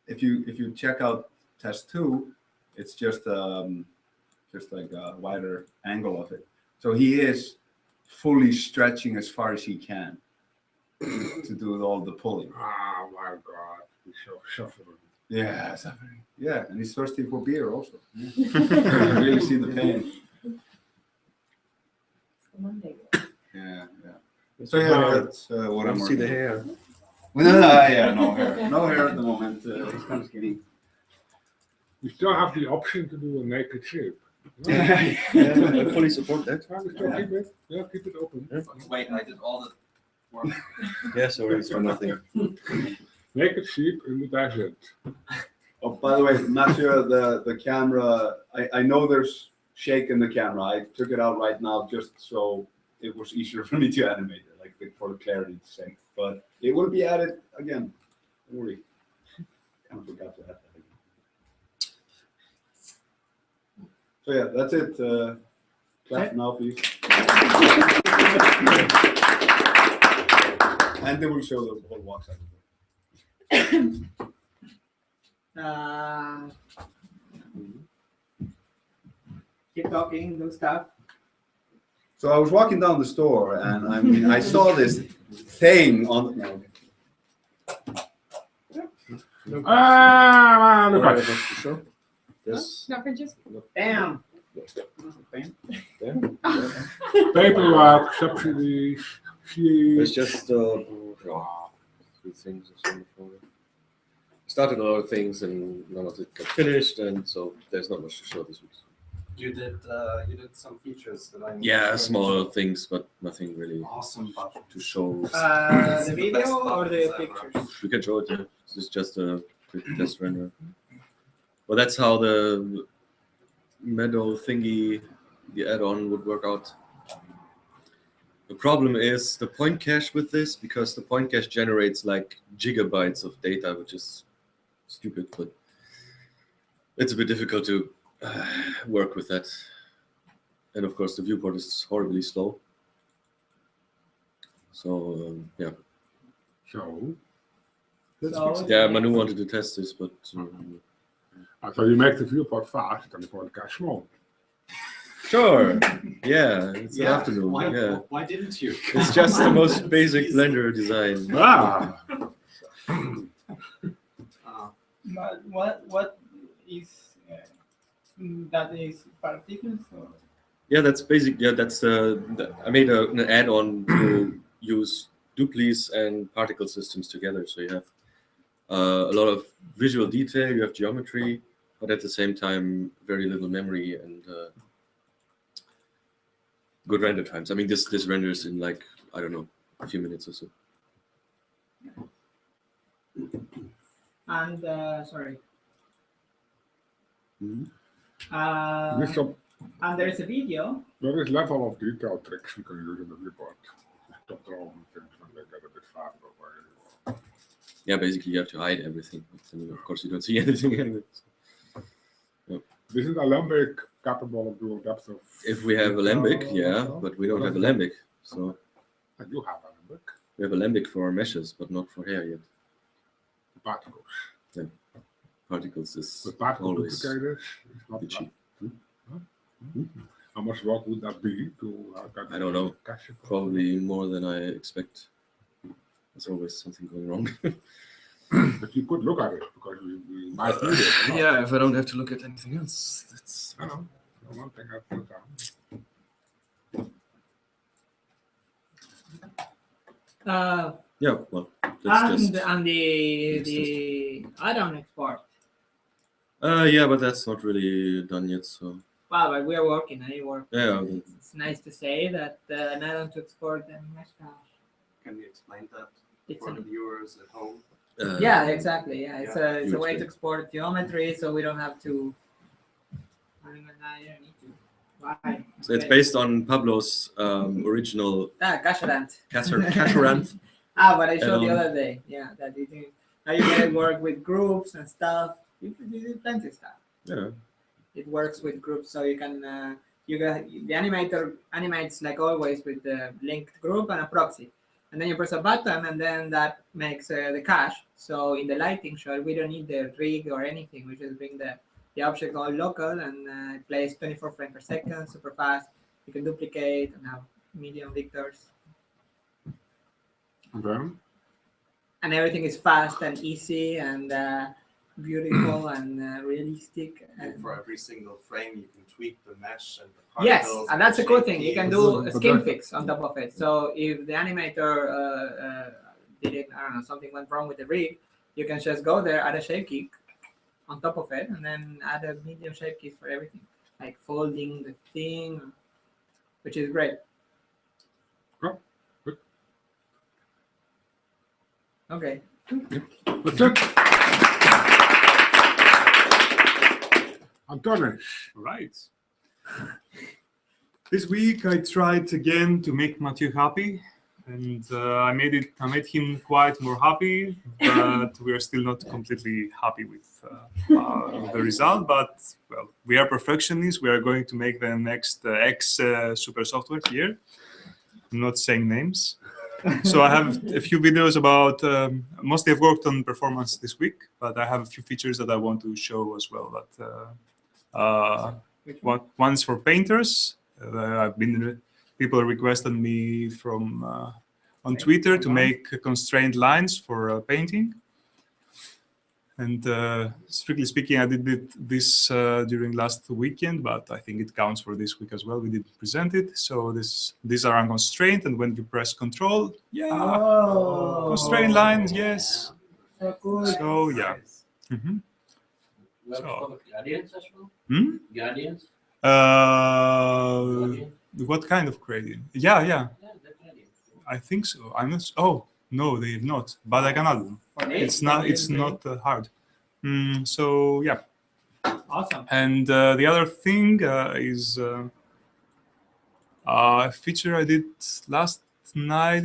[SPEAKER 4] if you check out test 2, it's just like a wider angle of it. So he is fully stretching as far as he can to do all the pulling.
[SPEAKER 3] Oh my God, he's so suffering.
[SPEAKER 4] Yeah, suffering. Yeah, and he's thirsty for beer also. Yeah. You can really see the pain.
[SPEAKER 1] Monday.
[SPEAKER 4] Yeah, yeah. So yeah, that's what I'm
[SPEAKER 12] see
[SPEAKER 4] working
[SPEAKER 12] the
[SPEAKER 4] on.
[SPEAKER 12] hair.
[SPEAKER 4] Yeah, no hair. No hair at the moment. He's kind of skinny.
[SPEAKER 3] You still have the option to do a naked shape.
[SPEAKER 12] Yeah, I fully support that.
[SPEAKER 3] Keep it open.
[SPEAKER 12] Yeah.
[SPEAKER 6] Wait, I did all the work.
[SPEAKER 12] Yeah, sorry, it's for nothing.
[SPEAKER 3] Naked sheep in the desert.
[SPEAKER 4] Oh, by the way, Matthew, the camera, I know there's shake in the camera. I took it out right now just so it was easier for me to animate it, like for the clarity's sake. But it will be added again. Don't worry. Kind of forgot to add that again. So yeah, that's it. Clap now, please. And they will show the whole walk side.
[SPEAKER 1] Keep talking, do stuff.
[SPEAKER 4] So I was walking down the store and I mean I saw this thing on. No,
[SPEAKER 3] Look at it.
[SPEAKER 12] Yes.
[SPEAKER 11] No, Francesco.
[SPEAKER 1] Bam.
[SPEAKER 3] Paperwork, subsidies,
[SPEAKER 12] It's just three things or something. Started a lot of things and none of it got finished, and so there's not much to show this week.
[SPEAKER 6] You did some features that I
[SPEAKER 12] Yeah, small things, but nothing really
[SPEAKER 6] awesome
[SPEAKER 12] to show.
[SPEAKER 1] The video or the pictures?
[SPEAKER 12] We can show it. Yeah. This is just a quick test render. Well, that's how the meadow thingy, the add-on would work out. The problem is the point cache with this, because the point cache generates like gigabytes of data, which is stupid, but it's a bit difficult to work with that. And of course, the viewport is horribly slow. So, yeah.
[SPEAKER 3] So?
[SPEAKER 12] Yeah, Manu wanted to test this, but...
[SPEAKER 3] So you make the viewport fast and the point cache small.
[SPEAKER 12] Sure. Yeah, it's the afternoon.
[SPEAKER 6] Why didn't you?
[SPEAKER 12] It's just the most basic Blender design.
[SPEAKER 13] But what is that is particles or?
[SPEAKER 12] Yeah, that's basic. Yeah, that's I made an add-on to use duplies and particle systems together. So you have a lot of visual detail. You have geometry, but at the same time, very little memory and good render times. I mean, this renders in like, I don't know, a few minutes or so.
[SPEAKER 1] And sorry.
[SPEAKER 3] This
[SPEAKER 1] And there's a video.
[SPEAKER 3] there is level of detail tricks we can use in the viewport. stop drawing things when they get a bit farther away.
[SPEAKER 12] Yeah, basically you have to hide everything. But then, of course, you don't see anything anyway. So,
[SPEAKER 3] This is Alembic capable of doing depth of.
[SPEAKER 12] if we have Alembic, yeah, but we don't have Alembic. So
[SPEAKER 3] I do have Alembic.
[SPEAKER 12] we have Alembic for meshes, but not for hair yet.
[SPEAKER 3] Particles.
[SPEAKER 12] Yeah. Particles is
[SPEAKER 3] The particle
[SPEAKER 12] always
[SPEAKER 3] duplicators is not
[SPEAKER 12] itchy.
[SPEAKER 3] How much work would that be to
[SPEAKER 12] I don't know.
[SPEAKER 3] cache it?
[SPEAKER 12] Probably more than I expect. There's always something going wrong.
[SPEAKER 3] But you could look at it because we might need it. or not.
[SPEAKER 12] Yeah, if I don't have to look at anything else, that's.
[SPEAKER 3] I know. One thing I've put down.
[SPEAKER 12] Yeah, well, that's just.
[SPEAKER 1] And the add-on export.
[SPEAKER 12] Yeah, but that's not really done yet. So
[SPEAKER 1] Well, but we are working. I work.
[SPEAKER 12] yeah,
[SPEAKER 1] It's nice to say that an add-on to export the mesh cache.
[SPEAKER 6] Can you explain that
[SPEAKER 1] It's
[SPEAKER 6] for
[SPEAKER 1] an-
[SPEAKER 6] the viewers at home?
[SPEAKER 1] Yeah, exactly. Yeah, it's
[SPEAKER 6] Yeah.
[SPEAKER 1] a way to export geometry, so we don't have to. I don't need to. Why?
[SPEAKER 12] So it's based on Pablo's original
[SPEAKER 1] Cacherant.
[SPEAKER 12] Cacherant.
[SPEAKER 1] What I showed the
[SPEAKER 12] add-on.
[SPEAKER 1] other day. Yeah, that you can. Now you can work with groups and stuff. You can do plenty of stuff.
[SPEAKER 12] Yeah.
[SPEAKER 1] It works with groups, so you can. You got the animator animates like always with the linked group and a proxy. And then you press a button, and then that makes the cache. So in the lighting shot, we don't need the rig or anything. We just bring the object all local, and it plays 24 frames per second, super fast. You can duplicate and have medium vectors. And everything is fast and easy and beautiful and realistic.
[SPEAKER 6] And for every single frame, you can tweak the mesh and the
[SPEAKER 1] Yes,
[SPEAKER 6] particles
[SPEAKER 1] and that's a
[SPEAKER 6] the
[SPEAKER 1] cool
[SPEAKER 6] shape
[SPEAKER 1] thing. You can
[SPEAKER 6] keys.
[SPEAKER 1] do a skin fix on top of it. So if the animator did it, I don't know, something went wrong with the rig, you can just go there, add a shape key on top of it, and then add a medium shape key for everything, like folding the thing, which is great. Okay.
[SPEAKER 3] That's it. Antonis.
[SPEAKER 14] Right. This week I tried again to make Mathieu happy, and I made him quite more happy, but we are still not completely happy with the result. But well, we are perfectionists. We are going to make the next X super software here. I'm not saying names. So I have a few videos about, mostly I've worked on performance this week, but I have a few features that I want to show as well. That one's for painters. People requested me from on Twitter to make constrained lines for painting. And strictly speaking, I did this during last weekend, but I think it counts for this week as well. We didn't present it. So these are unconstrained, and when you press Control, constrained lines, yes.
[SPEAKER 1] So cool.
[SPEAKER 14] So yeah.
[SPEAKER 9] So, gradients as well? Gradients?
[SPEAKER 14] What kind of gradient? Yeah. I think so. I'm not. Oh no, they're not. But I can add them. It's not hard. So yeah.
[SPEAKER 1] Awesome.
[SPEAKER 14] And the other thing is a feature I did last night.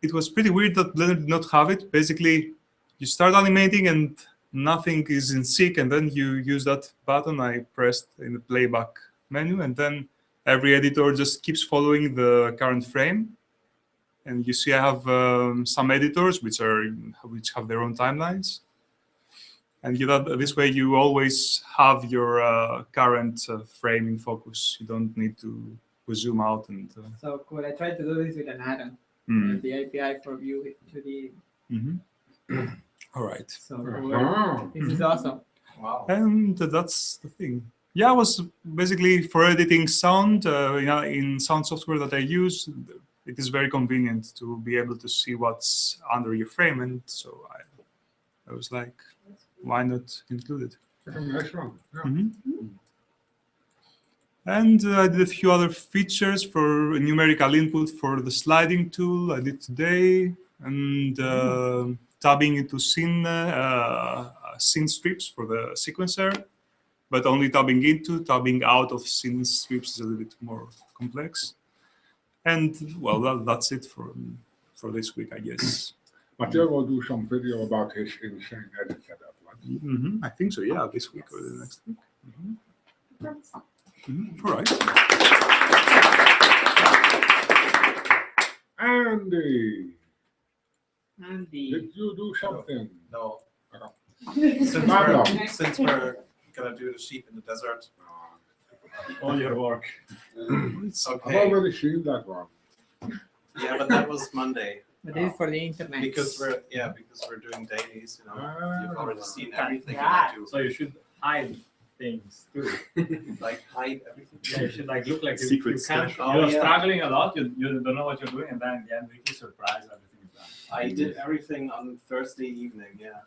[SPEAKER 14] It was pretty weird that Blender did not have it. Basically, you start animating and nothing is in sync, and then you use that button I pressed in the playback menu, and then every editor just keeps following the current frame. And you see I have some editors which have their own timelines. And this way you always have your current frame in focus. You don't need to zoom out. And
[SPEAKER 1] So cool. I tried to do this with an add-on. The API for view to the.
[SPEAKER 14] All right.
[SPEAKER 1] So cool. This is awesome.
[SPEAKER 6] Wow.
[SPEAKER 14] And that's the thing. Yeah, it was basically for editing sound. In sound software that I use, it is very convenient to be able to see what's under your frame, and so I was like, why not include it?
[SPEAKER 3] Nice one.
[SPEAKER 14] And I did a few other features for numerical input for the sliding tool I did today, and tabbing into scene strips for the sequencer, but only tabbing into. Tabbing out of scene strips is a little bit more complex. And well, that's it for this week, I guess.
[SPEAKER 3] Mathieu will do some video about his insane edit setup. Right?
[SPEAKER 14] I think so. Yeah, this week or the next week. All right.
[SPEAKER 3] Andy,
[SPEAKER 1] Andy.
[SPEAKER 3] did you do something?
[SPEAKER 6] No.
[SPEAKER 3] Okay.
[SPEAKER 6] Since we're gonna do the sheep in the desert.
[SPEAKER 2] All your work.
[SPEAKER 3] I've already seen that one.
[SPEAKER 6] Yeah, but that was Monday.
[SPEAKER 1] But this is for the internet.
[SPEAKER 6] Because we're doing dailies, you know. You've already seen everything
[SPEAKER 1] Yeah.
[SPEAKER 6] I do.
[SPEAKER 2] So you should hide things too.
[SPEAKER 6] Like hide everything.
[SPEAKER 2] Yeah, you should like look like
[SPEAKER 12] Secret
[SPEAKER 2] you can't.
[SPEAKER 12] stash.
[SPEAKER 2] You're struggling a lot. You don't know what you're doing, and then in the end, really surprise everything is done.
[SPEAKER 6] I did everything on Thursday evening, yeah.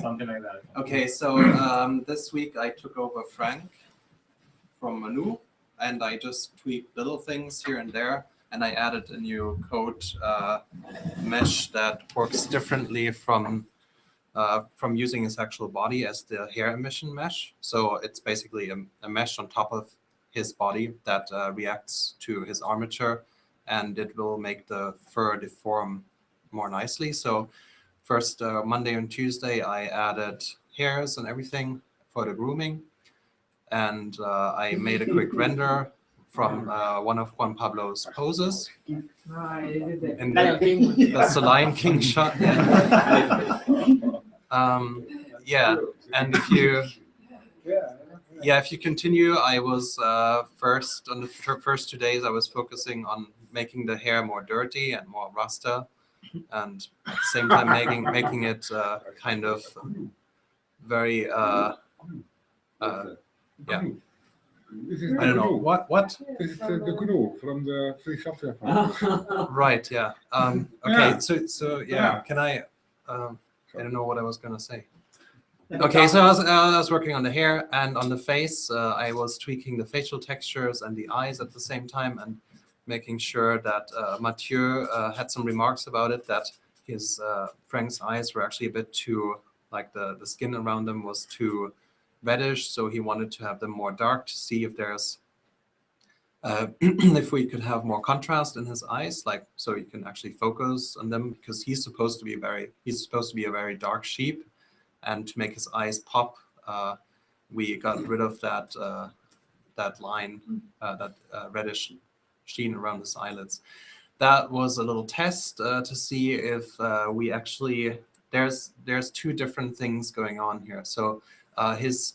[SPEAKER 2] Something like that.
[SPEAKER 6] Okay, so this week I took over Frank from Manu, and I just tweaked little things here and there, and I added a new code mesh that works differently from using his actual body as the hair emission mesh. So it's basically a mesh on top of his body that reacts to his armature, and it will make the fur deform more nicely. So first Monday and Tuesday, I added hairs and everything for the grooming, and I made a quick render from one of Juan Pablo's poses. And that's the Lion King shot. Yeah, and if you continue, I was first on the first 2 days I was focusing on making the hair more dirty and more rasta, and at the same time making it kind of very yeah. I don't know what.
[SPEAKER 3] This is the GNU from the free software file.
[SPEAKER 6] Right. Yeah. Okay.
[SPEAKER 3] Yeah.
[SPEAKER 6] So yeah.
[SPEAKER 3] Yeah.
[SPEAKER 6] Can I? I don't know what I was gonna say. Okay, so I was working on the hair and on the face. I was tweaking the facial textures and the eyes at the same time, and making sure that Mathieu had some remarks about it, that his Frank's eyes were actually a bit too, like the skin around them was too reddish, so he wanted to have them more dark to see if there's if we could have more contrast in his eyes, like so you can actually focus on them, because he's supposed to be a very dark sheep, and to make his eyes pop, we got rid of that line, that reddish sheen around his eyelids. That was a little test to see if we actually there's two different things going on here. So his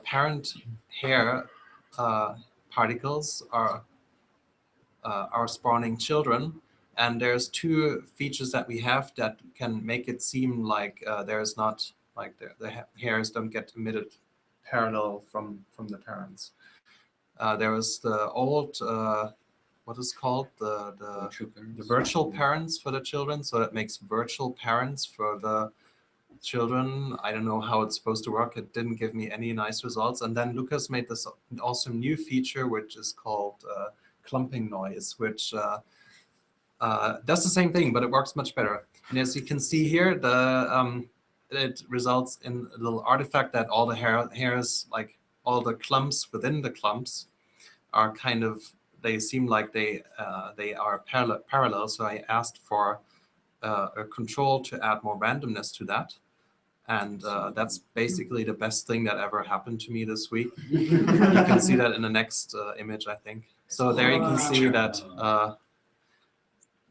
[SPEAKER 6] parent hair particles are spawning children, and there's two features that we have that can make it seem like there's not, like the hairs don't get emitted parallel from the parents. There was the old what is called the virtual parents for the children, so it makes virtual parents for the children. I don't know how it's supposed to work. It didn't give me any nice results. And then Lucas made this awesome new feature, which is called clumping noise, which does the same thing, but it works much better. And as you can see here, it results in a little artifact that all the hairs, like all the clumps within the clumps, are kind of, they seem like they are parallel. So I asked for a control to add more randomness to that. And that's basically the best thing that ever happened to me this week. You can see that in the next image, I think. So there you can see that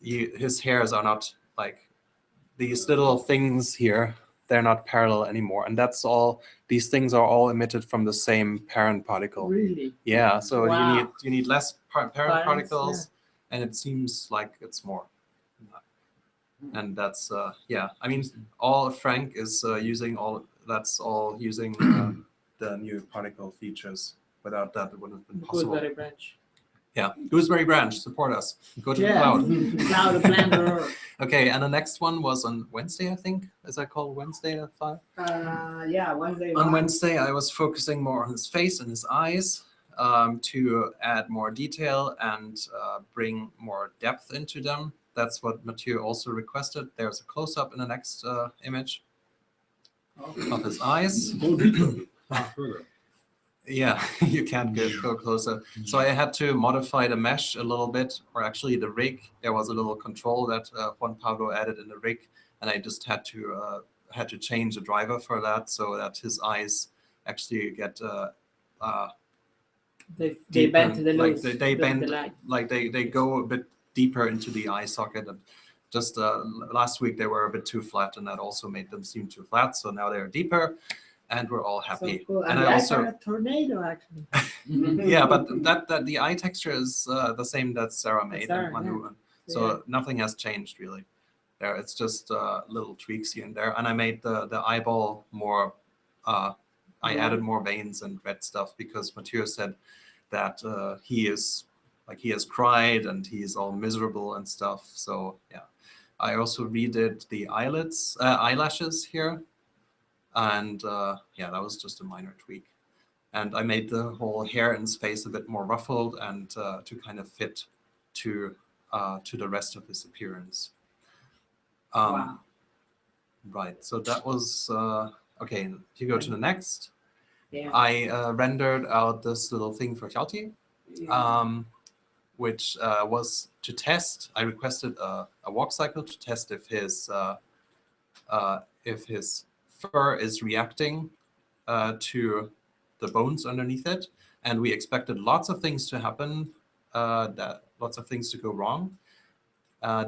[SPEAKER 6] his hairs are not, like, these little things here, they're not parallel anymore. And that's all, these things are all emitted from the same parent particle.
[SPEAKER 1] Really?
[SPEAKER 6] Yeah, so
[SPEAKER 1] Wow.
[SPEAKER 6] you need less parent particles,
[SPEAKER 1] yeah.
[SPEAKER 6] and it seems like it's more. And that's yeah, I mean, all Frank is using that's all using the new particle features. Without that, it wouldn't have been possible.
[SPEAKER 1] Gooseberry branch.
[SPEAKER 6] Yeah, Gooseberry branch, support us. Go to the
[SPEAKER 1] Yeah.
[SPEAKER 6] cloud.
[SPEAKER 1] Cloud of Blender.
[SPEAKER 6] Okay, and the next one was on Wednesday, I think. Is that called Wednesday at 5?
[SPEAKER 1] Yeah, Wednesday.
[SPEAKER 6] On Wednesday, I was focusing more on his face and his eyes to add more detail and bring more depth into them. That's what Mathieu also requested. There's a close-up in the next image of his eyes. Yeah, you can't go closer. So I had to modify the mesh a little bit, or actually the rig. There was a little control that Juan Pablo added in the rig, and I just had to change the driver for that so that his eyes actually get
[SPEAKER 1] They
[SPEAKER 6] deeper,
[SPEAKER 1] bend the
[SPEAKER 6] like
[SPEAKER 1] loose,
[SPEAKER 6] they
[SPEAKER 1] the
[SPEAKER 6] bend,
[SPEAKER 1] light.
[SPEAKER 6] like they go a bit deeper into the eye socket. And just last week they were a bit too flat, and that also made them seem too flat. So now they're deeper, and we're all happy.
[SPEAKER 1] So cool.
[SPEAKER 6] And
[SPEAKER 1] And
[SPEAKER 6] I
[SPEAKER 1] I
[SPEAKER 6] also
[SPEAKER 1] found a tornado actually.
[SPEAKER 6] yeah, but that the eye texture is the same that Sarah made
[SPEAKER 1] Sarah,
[SPEAKER 6] and Manu.
[SPEAKER 1] yeah.
[SPEAKER 6] So
[SPEAKER 1] Yeah.
[SPEAKER 6] nothing has changed really. There, it's just little tweaks here and there, and I made the eyeball more. I added more veins and red stuff because Mathieu said that he has cried and he's all miserable and stuff. So yeah, I also redid the eyelashes here, and yeah, that was just a minor tweak. And I made the whole hair in his face a bit more ruffled and to kind of fit to the rest of his appearance.
[SPEAKER 1] Wow.
[SPEAKER 6] Right. So that was okay. If you go to the next,
[SPEAKER 1] Yeah.
[SPEAKER 6] I rendered out this little thing for Hjalti, which was to test. I requested a walk cycle to test if his fur is reacting to the bones underneath it, and we expected lots of things to happen, lots of things to go wrong.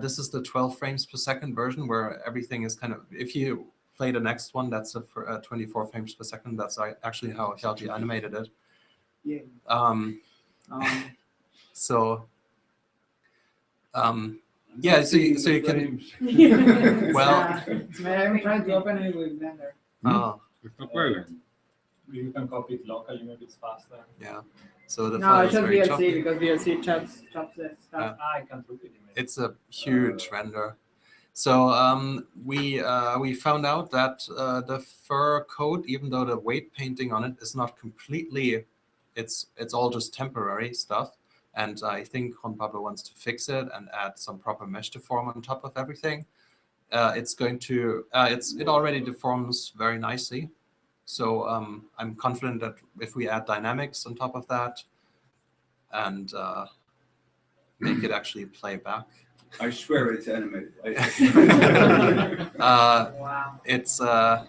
[SPEAKER 6] This is the 12 frames per second version where everything is kind of, if you play the next one, that's a 24 frames per second. That's actually how Hjalti animated it.
[SPEAKER 1] Yeah.
[SPEAKER 6] So yeah, so you can well
[SPEAKER 1] I'm trying to open it with Blender.
[SPEAKER 6] oh
[SPEAKER 3] It's not playing.
[SPEAKER 2] You can copy it locally, maybe it's faster.
[SPEAKER 6] yeah, so the
[SPEAKER 1] No,
[SPEAKER 6] file
[SPEAKER 1] it's
[SPEAKER 6] is
[SPEAKER 1] just
[SPEAKER 6] very
[SPEAKER 1] VLC
[SPEAKER 6] choppy.
[SPEAKER 1] because VLC chops the stuff.
[SPEAKER 2] I can't look at it.
[SPEAKER 6] It's a huge render. So we found out that the fur coat, even though the weight painting on it is not completely, it's all just temporary stuff. And I think Juan Pablo wants to fix it and add some proper mesh deform on top of everything. It's going to it already deforms very nicely. So I'm confident that if we add dynamics on top of that and make it actually play back.
[SPEAKER 4] I swear it's animated.
[SPEAKER 1] Wow.
[SPEAKER 6] It's
[SPEAKER 1] a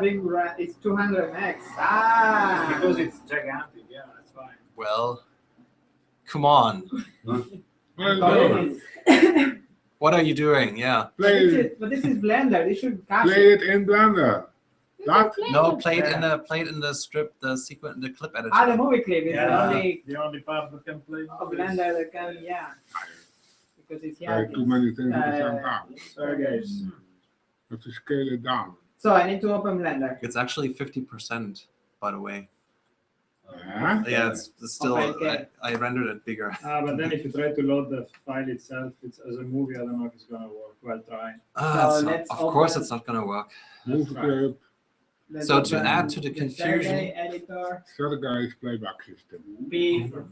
[SPEAKER 1] big it's 200 megs. Ah.
[SPEAKER 2] Because it's gigantic, yeah, that's fine.
[SPEAKER 6] well, come on.
[SPEAKER 3] Well,
[SPEAKER 6] What are you doing? Yeah.
[SPEAKER 1] But this is Blender. This should cache
[SPEAKER 3] play it in Blender. That?
[SPEAKER 6] No, play it in the strip, the sequence, the clip editor.
[SPEAKER 1] Ah, the movie clip is
[SPEAKER 2] The only part that can play.
[SPEAKER 1] a Blender that can, yeah. Because it's
[SPEAKER 3] Play too many things at the same time.
[SPEAKER 2] Sorry guys.
[SPEAKER 3] You have to scale it down.
[SPEAKER 1] So I need to open Blender.
[SPEAKER 6] It's actually 50%, by the way.
[SPEAKER 3] Yeah?
[SPEAKER 6] Yeah, it's still,
[SPEAKER 1] Okay.
[SPEAKER 6] I rendered it bigger.
[SPEAKER 2] But then if you try to load the file itself, it's as a movie, I don't know if it's gonna work. Well, try.
[SPEAKER 1] let's
[SPEAKER 6] Of course
[SPEAKER 1] open-
[SPEAKER 6] it's not going to work.
[SPEAKER 3] Move the clip.
[SPEAKER 1] Let's
[SPEAKER 6] So to
[SPEAKER 1] open
[SPEAKER 6] add to the confusion-
[SPEAKER 1] Sergey editor,
[SPEAKER 3] Sergey's playback system.
[SPEAKER 1] B for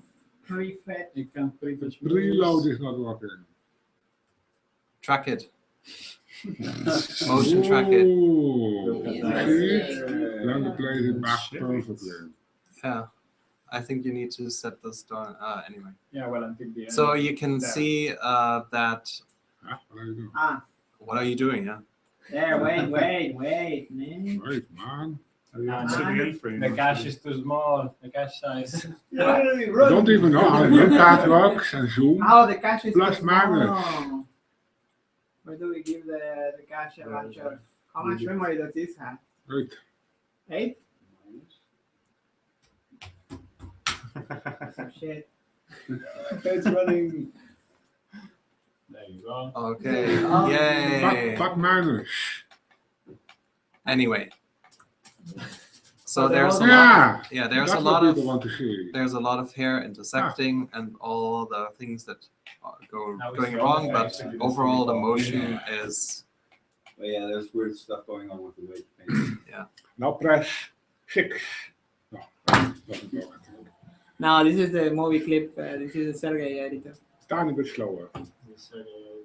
[SPEAKER 1] prefetch.
[SPEAKER 2] You can prefetch
[SPEAKER 3] Preload is not working.
[SPEAKER 6] Track it. Motion track it.
[SPEAKER 3] Ooh.
[SPEAKER 8] Yes.
[SPEAKER 3] See? Blender plays it back perfectly.
[SPEAKER 6] Yeah. I think you need to set this down. Anyway.
[SPEAKER 2] Yeah, well, until the end.
[SPEAKER 6] So you can
[SPEAKER 2] There.
[SPEAKER 6] see that.
[SPEAKER 3] Huh? What are you doing?
[SPEAKER 1] Ah,
[SPEAKER 6] What are you doing? Yeah.
[SPEAKER 1] there, wait, man.
[SPEAKER 3] Wait, man.
[SPEAKER 2] The cache is too small, the cache size.
[SPEAKER 3] I don't even know how numpad works and zoom.
[SPEAKER 1] Oh, the cache is
[SPEAKER 3] Plus
[SPEAKER 1] too
[SPEAKER 3] minus.
[SPEAKER 1] small. Where do we give the cache a bunch of? How much memory does this have?
[SPEAKER 3] Wait.
[SPEAKER 1] 8? Some shit.
[SPEAKER 2] It's running. There you go.
[SPEAKER 6] Okay.
[SPEAKER 1] Oh.
[SPEAKER 6] Yay.
[SPEAKER 3] But minus.
[SPEAKER 6] Anyway. So
[SPEAKER 1] But
[SPEAKER 6] there's a
[SPEAKER 1] also-
[SPEAKER 6] lot.
[SPEAKER 3] Yeah.
[SPEAKER 6] Yeah, there's
[SPEAKER 3] That's
[SPEAKER 6] a
[SPEAKER 3] what
[SPEAKER 6] lot of
[SPEAKER 3] people want to see.
[SPEAKER 6] there's a lot of hair intersecting and all the things that are
[SPEAKER 2] Now we
[SPEAKER 6] going
[SPEAKER 2] see
[SPEAKER 6] wrong,
[SPEAKER 2] all the
[SPEAKER 6] but
[SPEAKER 2] effects that you
[SPEAKER 6] overall the
[SPEAKER 2] see
[SPEAKER 6] motion is
[SPEAKER 4] But yeah, there's weird stuff going on with the weight painting.
[SPEAKER 3] Now press 6. No, doesn't work.
[SPEAKER 1] No, this is the movie clip. This is the Sergey editor.
[SPEAKER 3] Tiny bit slower.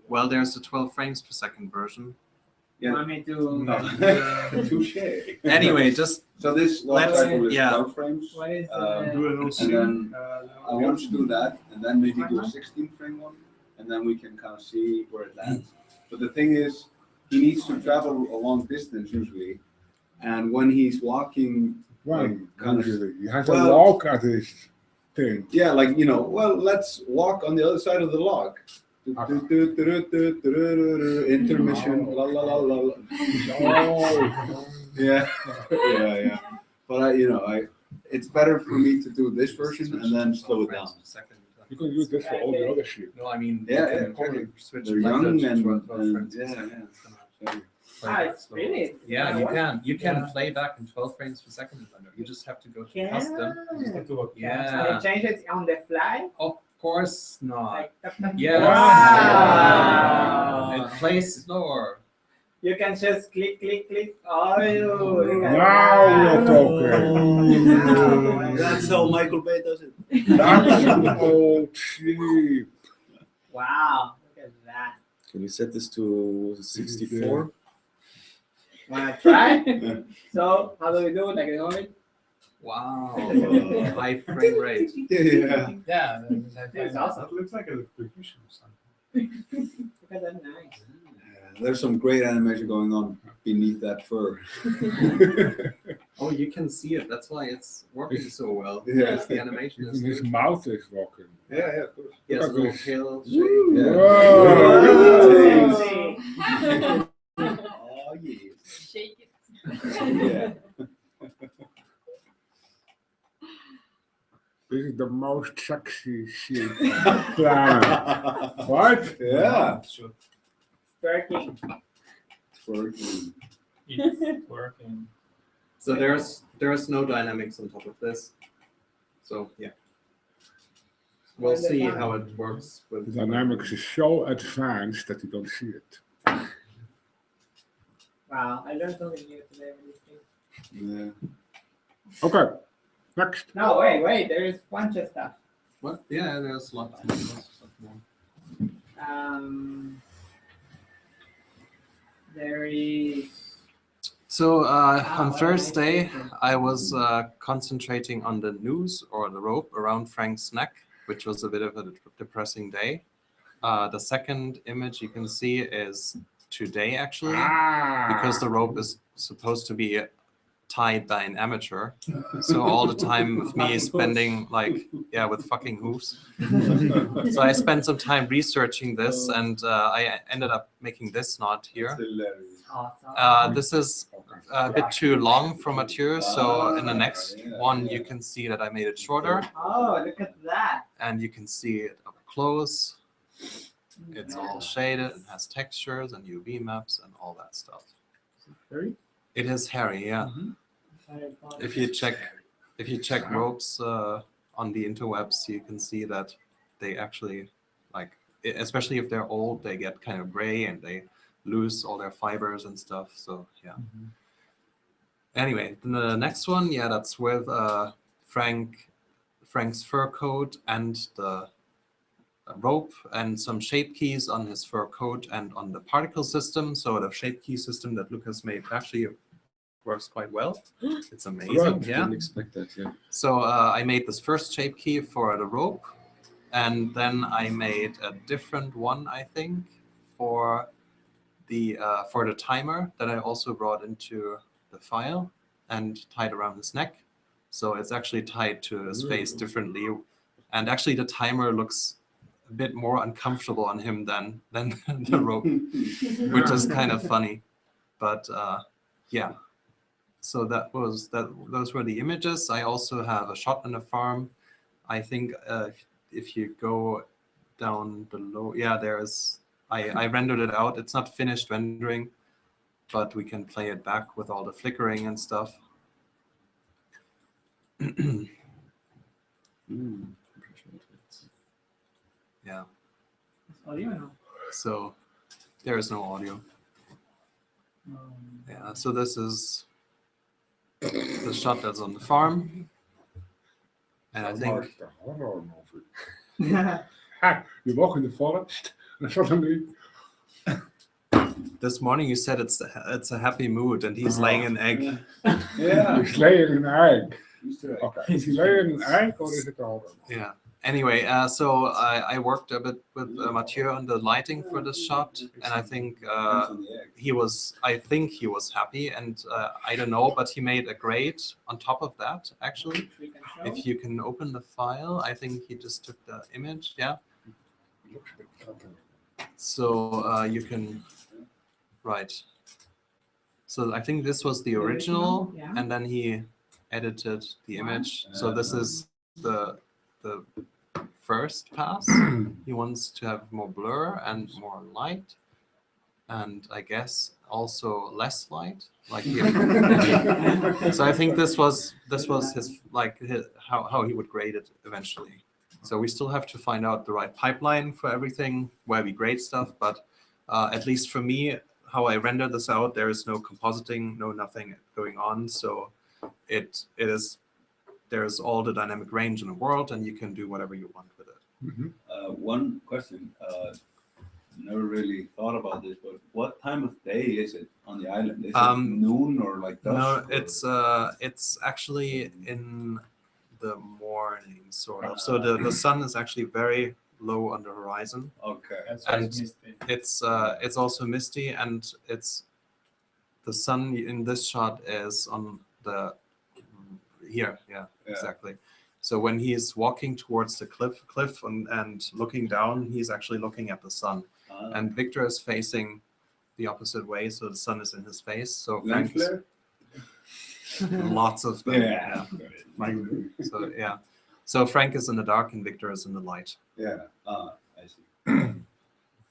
[SPEAKER 6] well, there's the 12 frames per second version.
[SPEAKER 4] Yeah.
[SPEAKER 1] Want me to?
[SPEAKER 4] No. Touche.
[SPEAKER 6] Anyway, just
[SPEAKER 4] So this
[SPEAKER 6] let's-
[SPEAKER 4] cycle is
[SPEAKER 6] yeah.
[SPEAKER 4] 12 frames.
[SPEAKER 1] What is
[SPEAKER 14] Do an
[SPEAKER 4] And
[SPEAKER 14] OC.
[SPEAKER 4] then I want you to do that, and then maybe do a 16 frame one, and then we can kind of see where it lands. But the thing is, he needs to travel a long distance usually, and when he's walking,
[SPEAKER 3] Well,
[SPEAKER 4] kind of,
[SPEAKER 3] usually you have to
[SPEAKER 4] well-
[SPEAKER 3] walk at this thing.
[SPEAKER 4] yeah, like well, let's walk on the other side of the log. Intermission, la la la la la.
[SPEAKER 3] Oh.
[SPEAKER 4] Yeah, yeah. But it's better for me to do this version and then slow it down.
[SPEAKER 3] You can use this for all the other shit.
[SPEAKER 6] No, I mean,
[SPEAKER 4] Yeah,
[SPEAKER 6] you
[SPEAKER 4] yeah,
[SPEAKER 6] can probably
[SPEAKER 4] exactly.
[SPEAKER 6] switch
[SPEAKER 4] They're
[SPEAKER 6] like
[SPEAKER 4] young
[SPEAKER 6] that to
[SPEAKER 4] and
[SPEAKER 6] 12 frames per
[SPEAKER 4] yeah,
[SPEAKER 6] second.
[SPEAKER 4] yeah.
[SPEAKER 1] It's really.
[SPEAKER 6] Yeah, you can play back in 12 frames per second in Blender. You just have to go to
[SPEAKER 1] Yeah.
[SPEAKER 6] custom.
[SPEAKER 1] Can
[SPEAKER 6] Yeah.
[SPEAKER 1] you change it on the fly?
[SPEAKER 6] Of course not.
[SPEAKER 1] Like,
[SPEAKER 6] Yes.
[SPEAKER 1] Wow.
[SPEAKER 6] It plays slower.
[SPEAKER 1] You can just click, click, click. Oh, you can
[SPEAKER 3] Now we're talking.
[SPEAKER 4] That's how Michael Bay does it.
[SPEAKER 3] That's so cheap.
[SPEAKER 1] Wow, look at that.
[SPEAKER 12] Can you set this to 64?
[SPEAKER 1] Wanna try? So, how do we do it? Like, it?
[SPEAKER 6] Wow. High frame rate.
[SPEAKER 4] Yeah.
[SPEAKER 2] Yeah,
[SPEAKER 1] It's awesome.
[SPEAKER 14] That looks like electrocution or something.
[SPEAKER 1] Look at that, nice.
[SPEAKER 4] There's some great animation going on beneath that fur.
[SPEAKER 6] Oh, you can see it. That's why it's working so well.
[SPEAKER 4] Yeah.
[SPEAKER 6] Because the animation is
[SPEAKER 3] His
[SPEAKER 6] good.
[SPEAKER 3] mouth is walking.
[SPEAKER 4] Yeah, of course.
[SPEAKER 6] He has a
[SPEAKER 3] Look at
[SPEAKER 6] little
[SPEAKER 3] this.
[SPEAKER 6] tail shape.
[SPEAKER 3] Whoa.
[SPEAKER 4] Oh, yeah.
[SPEAKER 11] Shake it.
[SPEAKER 4] Yeah.
[SPEAKER 3] This is the most sexy shit on the planet. What?
[SPEAKER 4] Yeah.
[SPEAKER 1] Working.
[SPEAKER 4] Working.
[SPEAKER 2] It's working.
[SPEAKER 6] So there's no dynamics on top of this. So yeah. We'll see how it works
[SPEAKER 3] The
[SPEAKER 6] with
[SPEAKER 3] dynamics is so advanced that you don't see it.
[SPEAKER 1] Wow, I learned something new today with this thing.
[SPEAKER 4] Yeah.
[SPEAKER 3] Okay, next.
[SPEAKER 1] No, wait, there is bunch of stuff.
[SPEAKER 6] What? Yeah, there's lots of stuff more.
[SPEAKER 1] There is.
[SPEAKER 6] So on
[SPEAKER 1] what a
[SPEAKER 6] Thursday,
[SPEAKER 1] nice
[SPEAKER 6] I was concentrating on the noose or the rope around Frank's neck, which was a bit of a depressing day. The second image you can see is today, actually, because the rope is supposed to be tied by an amateur. So all the time of me spending with fucking hooves. So I spent some time researching this, and I ended up making this knot here.
[SPEAKER 1] Awesome.
[SPEAKER 6] This is a bit too long for material, so in the next one you can see that I made it shorter,
[SPEAKER 1] Oh, look at that.
[SPEAKER 6] and you can see it up close. It's all shaded and has textures and UV maps and all that stuff. It is hairy, yeah. If you check ropes on the interwebs, you can see that they actually especially if they're old, they get kind of gray and they lose all their fibers and stuff. So yeah. Anyway, the next one, yeah, that's with Frank's fur coat and the rope and some shape keys on his fur coat and on the particle system. So the shape key system that Lucas made actually works quite well. It's amazing.
[SPEAKER 12] Right.
[SPEAKER 6] Yeah.
[SPEAKER 12] Didn't expect that. Yeah.
[SPEAKER 6] So I made this first shape key for the rope, and then I made a different one, I think, for the timer that I also brought into the file and tied around his neck. So it's actually tied to his face differently, and actually the timer looks a bit more uncomfortable on him than the rope, which is kind of funny. But yeah. So those were the images. I also have a shot in the farm. I think if you go down below, yeah, I rendered it out. It's not finished rendering, but we can play it back with all the flickering and stuff. Yeah.
[SPEAKER 1] Audio or no?
[SPEAKER 6] So there is no audio. Yeah. So this is the shot that's on the farm, and I think
[SPEAKER 3] The horror movie. You walk in the forest and suddenly
[SPEAKER 6] this morning you said it's a happy mood, and he's laying an egg.
[SPEAKER 4] Yeah.
[SPEAKER 3] He's laying an egg.
[SPEAKER 4] Easter egg.
[SPEAKER 3] Okay. Is he laying an egg or is it all?
[SPEAKER 6] Yeah. Anyway, so I worked a bit with Mathieu on the lighting for this shot, and I think he was happy, and I don't know, but he made a grade on top of that. Actually, if you can open the file, I think he just took the image. Yeah. So you can right. So I think this was the original,
[SPEAKER 1] yeah.
[SPEAKER 6] and then he edited the image. So this is the first pass. He wants to have more blur and more light, and I guess also less light. Like here. So I think this was his how he would grade it eventually. So we still have to find out the right pipeline for everything where we grade stuff. But at least for me, how I render this out, there is no compositing, no nothing going on. So there's all the dynamic range in the world, and you can do whatever you want with it.
[SPEAKER 4] One question. Never really thought about this, but what time of day is it on the island? Is it noon or like dusk?
[SPEAKER 6] No, it's actually in the morning, sort of. So the sun is actually very low on the horizon.
[SPEAKER 4] Okay.
[SPEAKER 6] And it's also misty, and the sun in this shot is on the here. Yeah, exactly. So when he's walking towards the cliff and looking down, he's actually looking at the sun. And Victor is facing the opposite way, so the sun is in his face. So Frank is, lots of them.
[SPEAKER 4] Yeah.
[SPEAKER 6] So yeah. So Frank is in the dark and Victor is in the light.
[SPEAKER 4] Yeah. I see.
[SPEAKER 3] Yeah,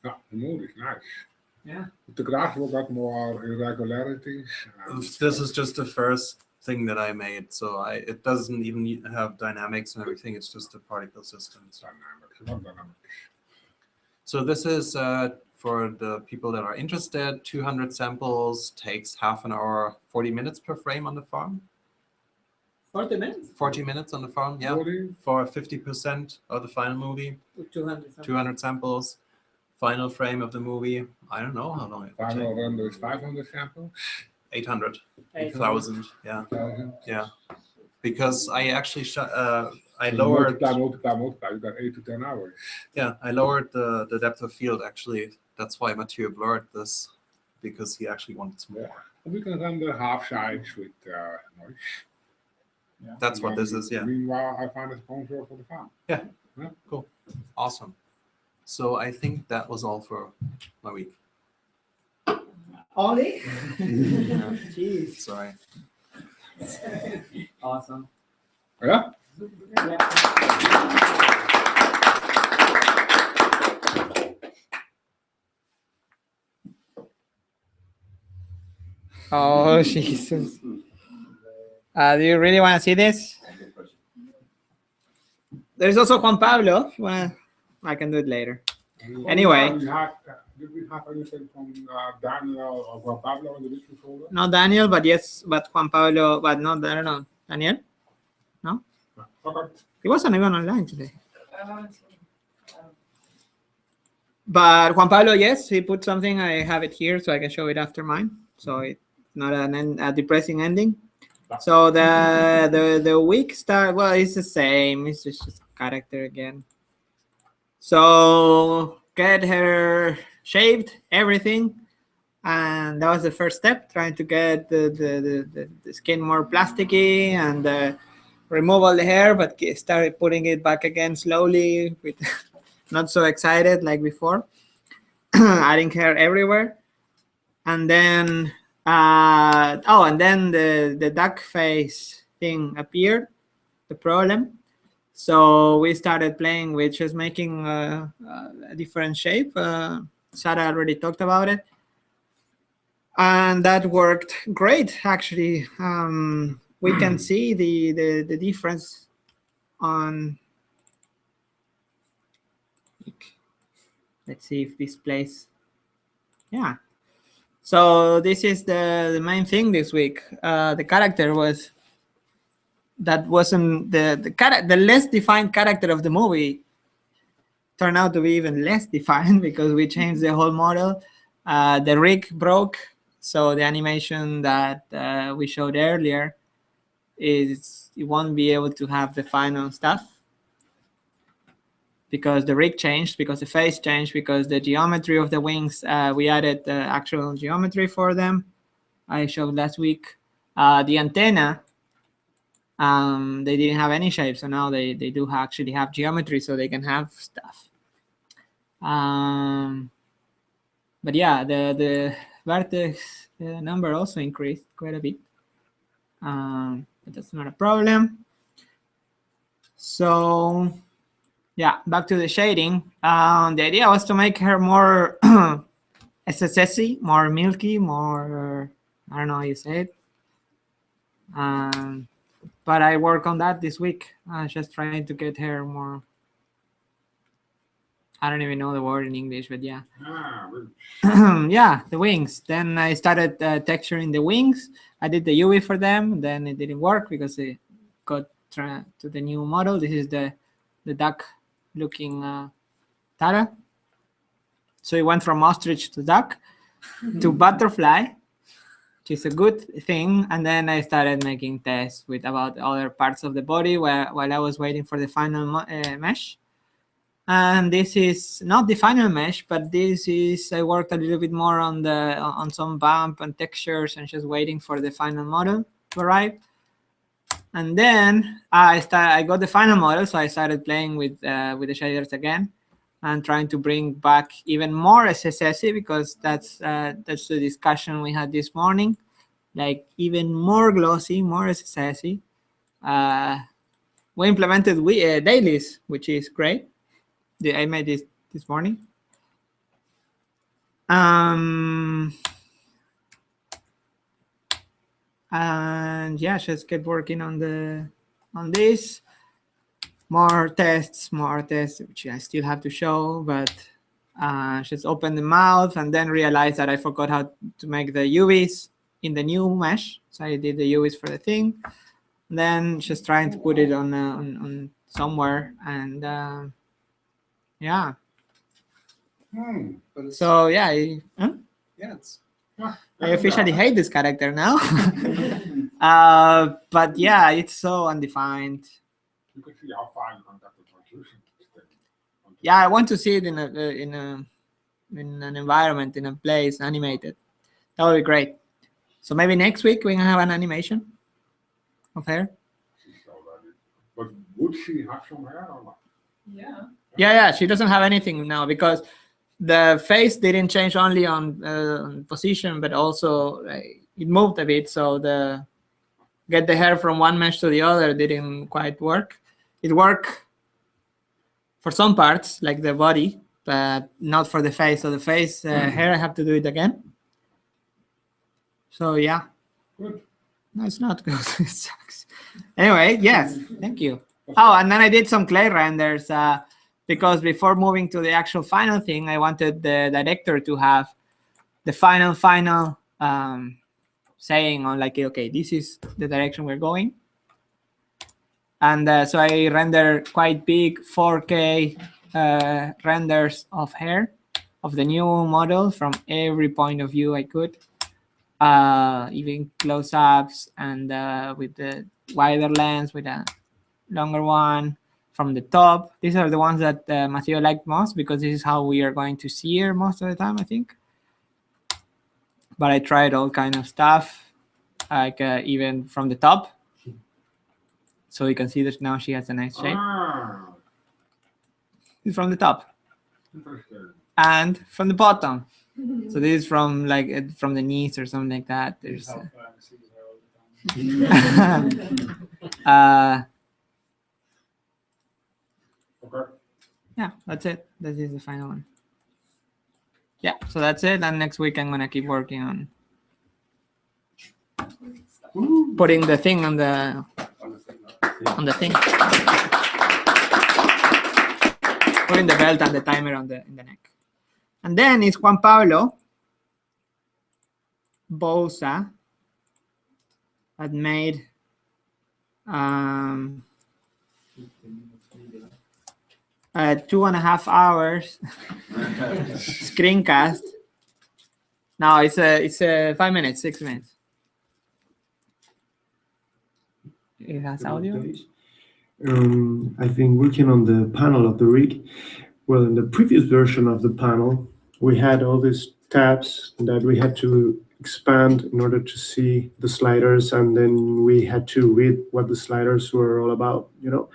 [SPEAKER 3] the moon is nice.
[SPEAKER 1] Yeah.
[SPEAKER 3] The grass will got more irregularities.
[SPEAKER 6] This is just the first thing that I made, so it doesn't even have dynamics and everything. It's just a particle system. So this is for the people that are interested. 200 samples, takes half an hour, 40 minutes per frame on the farm.
[SPEAKER 1] 40 minutes?
[SPEAKER 6] 40 minutes on the farm, yeah.
[SPEAKER 3] 40?
[SPEAKER 6] For 50% of the final movie. 200 samples. Final frame of the movie. I don't know how long it will take.
[SPEAKER 3] Final render is 500 samples?
[SPEAKER 6] 800. 8,000, yeah.
[SPEAKER 3] 8,000?
[SPEAKER 6] Yeah. Because I actually I lowered...
[SPEAKER 3] Multiply, you got 8 to 10 hours.
[SPEAKER 6] Yeah, I lowered the depth of field, actually. That's why Mathieu blurred this, because he actually wanted more.
[SPEAKER 3] Yeah. We can render half size with noise.
[SPEAKER 6] Yeah. That's what this is, yeah.
[SPEAKER 3] Meanwhile, I find a sponsor for the farm.
[SPEAKER 6] Yeah, cool. Awesome. So I think that was all for my week.
[SPEAKER 1] Ollie?
[SPEAKER 6] Yeah.
[SPEAKER 1] Jeez.
[SPEAKER 6] Sorry.
[SPEAKER 1] Awesome.
[SPEAKER 3] Yeah?
[SPEAKER 1] Oh, Jesus. Do you really want to see this? There's also Juan Pablo. If you wanna, I can do it later. Anyway.
[SPEAKER 3] Did we have anything from Daniel or Juan Pablo in the digital folder?
[SPEAKER 1] No Daniel, but yes, but Juan Pablo, but no, I don't know. Daniel? No?
[SPEAKER 3] Okay.
[SPEAKER 1] He wasn't even online today. But Juan Pablo, yes, he put something. I have it here, so I can show it after mine. So it's not a depressing ending. So the week start. Well, it's the same. It's just a character again. So get her shaved, everything, and that was the first step. Trying to get the skin more plasticky and remove all the hair, but started putting it back again slowly. With not so excited like before. Adding hair everywhere, and then and then the duck face thing appeared, the problem. So we started playing with just making a different shape. Sarah already talked about it, and that worked great. Actually, we can see the difference on. Let's see if this plays. Yeah. So this is the main thing this week. The character wasn't the less defined character of the movie turned out to be even less defined because we changed the whole model. The rig broke, so the animation that we showed earlier is you won't be able to have the final stuff because the rig changed, because the face changed, because the geometry of the wings, we added the actual geometry for them. I showed last week. The antenna, they didn't have any shape, so now they do actually have geometry, so they can have stuff. But yeah, the vertex number also increased quite a bit. But that's not a problem. So yeah, back to the shading. The idea was to make her more SSS-y, more milky, more, I don't know how you say it. But I work on that this week. Just trying to get her more, I don't even know the word in English, but yeah. Yeah, the wings. Then I started texturing the wings. I did the UV for them. Then it didn't work because it got to the new model. This is the duck looking Tara. So it went from ostrich to duck to butterfly, which is a good thing. And then I started making tests with about other parts of the body while I was waiting for the final mesh. And this is not the final mesh, but this is, I worked a little bit more on some bump and textures and just waiting for the final model to arrive. And then I got the final model, so I started playing with the shaders again and trying to bring back even more SSS because that's the discussion we had this morning, like even more glossy, more SSS. We implemented dailies, which is great. I made this morning. And yeah, just kept working on this. More tests, which I still have to show, but just open the mouth and then realize that I forgot how to make the UVs in the new mesh. So I did the UVs for the thing. And then just trying to put it on somewhere and yeah.
[SPEAKER 3] But
[SPEAKER 1] So yeah,
[SPEAKER 14] Yeah, it's
[SPEAKER 1] I officially hate this character now. But yeah, it's so undefined.
[SPEAKER 3] You can see how far you can get the transition.
[SPEAKER 1] Yeah, I want to see it in an environment, in a place, animated. That would be great. So maybe next week we can have an animation of her.
[SPEAKER 3] But would she have some hair or not?
[SPEAKER 11] Yeah.
[SPEAKER 1] Yeah, she doesn't have anything now because the face didn't change only on position, but also it moved a bit. So get the hair from one mesh to the other didn't quite work. It worked for some parts, like the body, but not for the face. So the face hair, I have to do it again. So yeah.
[SPEAKER 3] Good.
[SPEAKER 1] No, it's not good. It sucks. Anyway, yes, thank you. Oh, and then I did some clay renders because before moving to the actual final thing, I wanted the director to have the final saying on like, okay, this is the direction we're going. And so I render quite big 4K renders of hair of the new model from every point of view I could. Even close-ups and with the wider lens, with a longer one from the top. These are the ones that Mateo liked most because this is how we are going to see her most of the time, I think. But I tried all kind of stuff, like even from the top. So you can see that now she has a nice shape. It's from the top. And from the bottom. So this is from like from the knees or something like that. There's yeah, that's it. This is the final one. Yeah, so that's it. And next week I'm gonna keep working on putting the thing on the thing. Putting the belt and the timer in the neck. And then it's Juan Pablo Bosa that made 2.5 hours screencast No, it's 5 minutes, 6 minutes. It has audio.
[SPEAKER 15] I think working on the panel of the rig, well, in the previous version of the panel, we had all these tabs that we had to expand in order to see the sliders, and then we had to read what the sliders were all about, you know.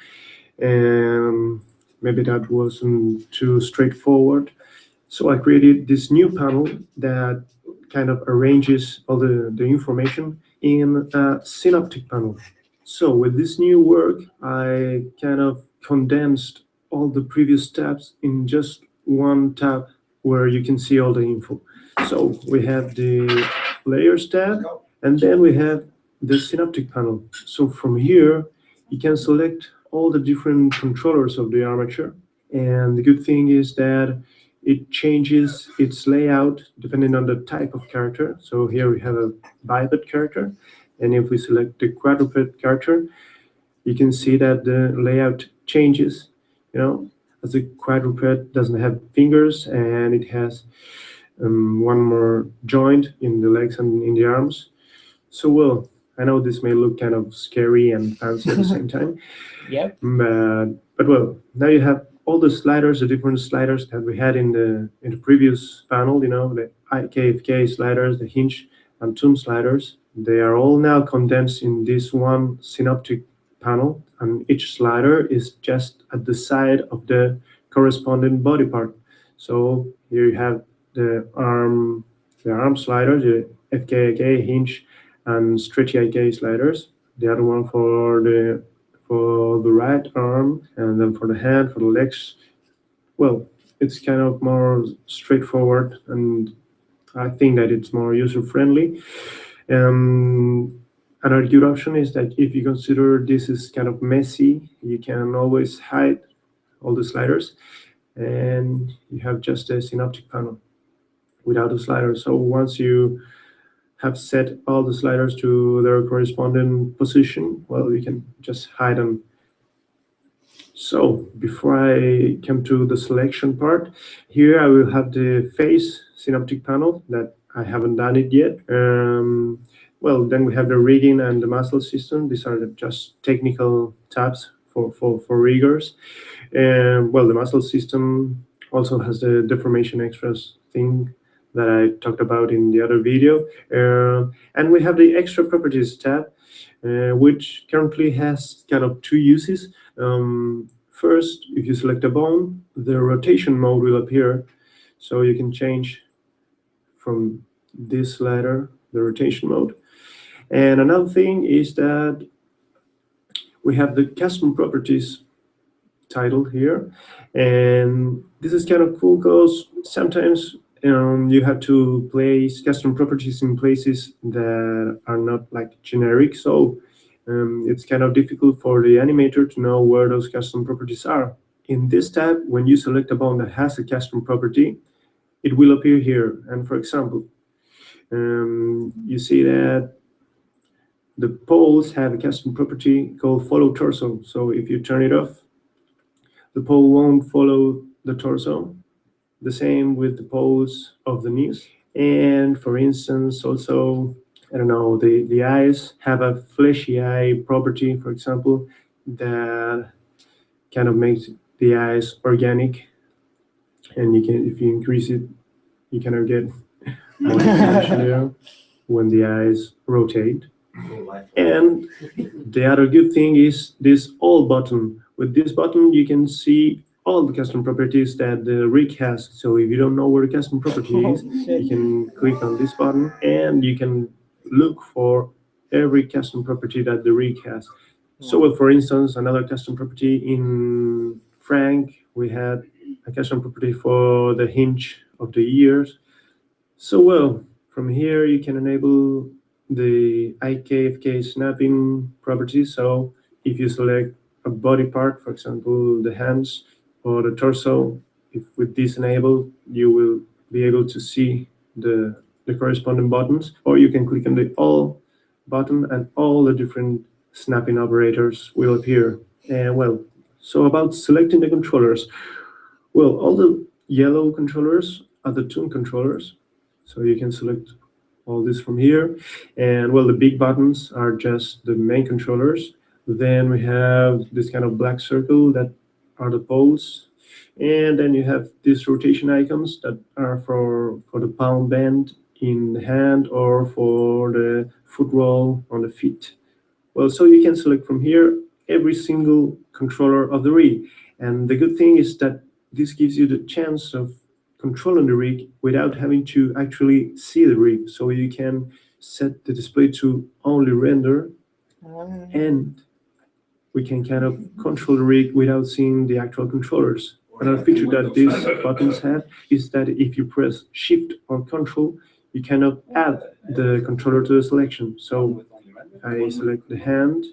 [SPEAKER 15] And maybe that wasn't too straightforward. So I created this new panel that kind of arranges all the information in a Synoptic panel. So with this new work, I kind of condensed all the previous tabs in just one tab where you can see all the info. So we have the layers tab, and then we have the Synoptic panel. So from here, you can select all the different controllers of the armature. And the good thing is that it changes its layout depending on the type of character. So here we have a biped character. And if we select the quadruped character, you can see that the layout changes, you know, as the quadruped doesn't have fingers and it has one more joint in the legs and in the arms. So, well, I know this may look kind of scary and fancy at the same time.
[SPEAKER 1] Yep.
[SPEAKER 15] But well, now you have all the sliders, the different sliders that we had in the previous panel, you know, the IKFK sliders, the hinge and tomb sliders. They are all now condensed in this one Synoptic panel, and each slider is just at the side of the corresponding body part. So here you have the arm sliders, the FK, hinge, and stretchy IK sliders. The other one for the right arm, and then for the hand, for the legs. Well, it's kind of more straightforward, and I think that it's more user-friendly. Another good option is that if you consider this is kind of messy, you can always hide all the sliders, and you have just a Synoptic panel without the sliders. So once you have set all the sliders to their corresponding position, well, you can just hide them. So before I come to the selection part, here I will have the face Synoptic panel that I haven't done it yet. Well, then we have the rigging and the muscle system. These are just technical tabs for riggers. Well, the muscle system also has the deformation extras thing that I talked about in the other video. And we have the extra properties tab, which currently has kind of two uses. First, if you select a bone, the rotation mode will appear. So you can change from this slider, the rotation mode. And another thing is that we have the custom properties title here. And this is kind of cool because sometimes you have to place custom properties in places that are not like generic. So it's kind of difficult for the animator to know where those custom properties are. In this tab, when you select a bone that has a custom property, it will appear here. And for example, you see that the poles have a custom property called follow torso. So if you turn it off, the pole won't follow the torso. The same with the poles of the knees. And for instance, also, I don't know, the eyes have a fleshy eye property, for example, that kind of makes the eyes organic. And you can, if you increase it, you kind of get more information there when the eyes rotate. And the other good thing is this all button. With this button, you can see all the custom properties that the rig has. So if you don't know where the custom property is, you can click on this button and you can look for every custom property that the rig has. So well, for instance, another custom property in Frank, we had a custom property for the hinge of the ears. So well, from here you can enable the IKFK snapping property. So if you select a body part, for example, the hands or the torso, if with this enabled, you will be able to see the corresponding buttons, or you can click on the all button and all the different snapping operators will appear. And well, so about selecting the controllers. Well, all the yellow controllers are the tune controllers. So you can select all this from here. And well, the big buttons are just the main controllers. Then we have this kind of black circle that are the poles. And then you have these rotation icons that are for the palm band in the hand or for the foot roll on the feet. Well, so you can select from here every single controller of the rig. And the good thing is that this gives you the chance of controlling the rig without having to actually see the rig. So you can set the display to only render, and we can kind of control the rig without seeing the actual controllers. Another feature that these buttons have is that if you press Shift or Control, you cannot add the controller to the selection. So I select the hand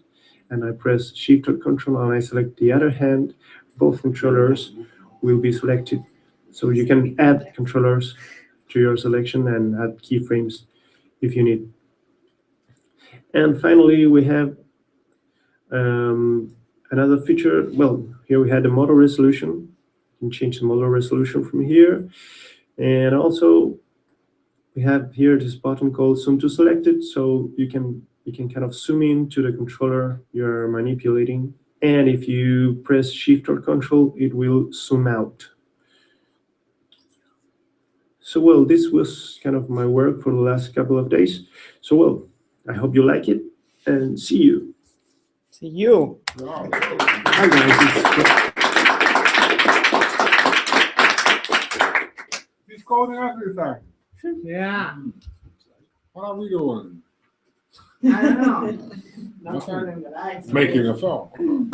[SPEAKER 15] and I press Shift or Control and I select the other hand, both controllers will be selected. So you can add controllers to your selection and add keyframes if you need. And finally, we have another feature. Well, here we had the model resolution. You can change the model resolution from here. And also, we have here this button called Zoom to Selected. So you can kind of zoom in to the controller you're manipulating. And if you press Shift or Control, it will zoom out. So, well, this was kind of my work for the last couple of days. So, well, I hope you like it and see you.
[SPEAKER 13] See you.
[SPEAKER 15] Hi, guys.
[SPEAKER 3] He's coding everything.
[SPEAKER 1] Yeah.
[SPEAKER 3] What are we doing?
[SPEAKER 1] I don't know. Not
[SPEAKER 3] Nothing.
[SPEAKER 1] turning the lights.
[SPEAKER 3] Making a film.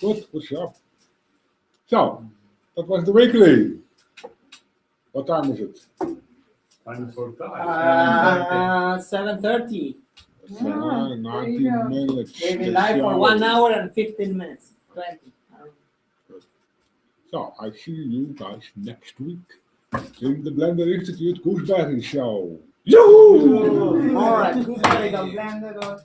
[SPEAKER 3] Good job. So, that was the weekly. What time is it?
[SPEAKER 14] Time for time.
[SPEAKER 13] 7:30.
[SPEAKER 3] 19 minutes.
[SPEAKER 13] We've been
[SPEAKER 3] That's
[SPEAKER 13] live for
[SPEAKER 3] right.
[SPEAKER 13] 1 hour and 15 minutes. 20.
[SPEAKER 3] So, I see you guys next week in the Blender Institute Gooseberry show.
[SPEAKER 13] All right. Gooseberry, the Blender.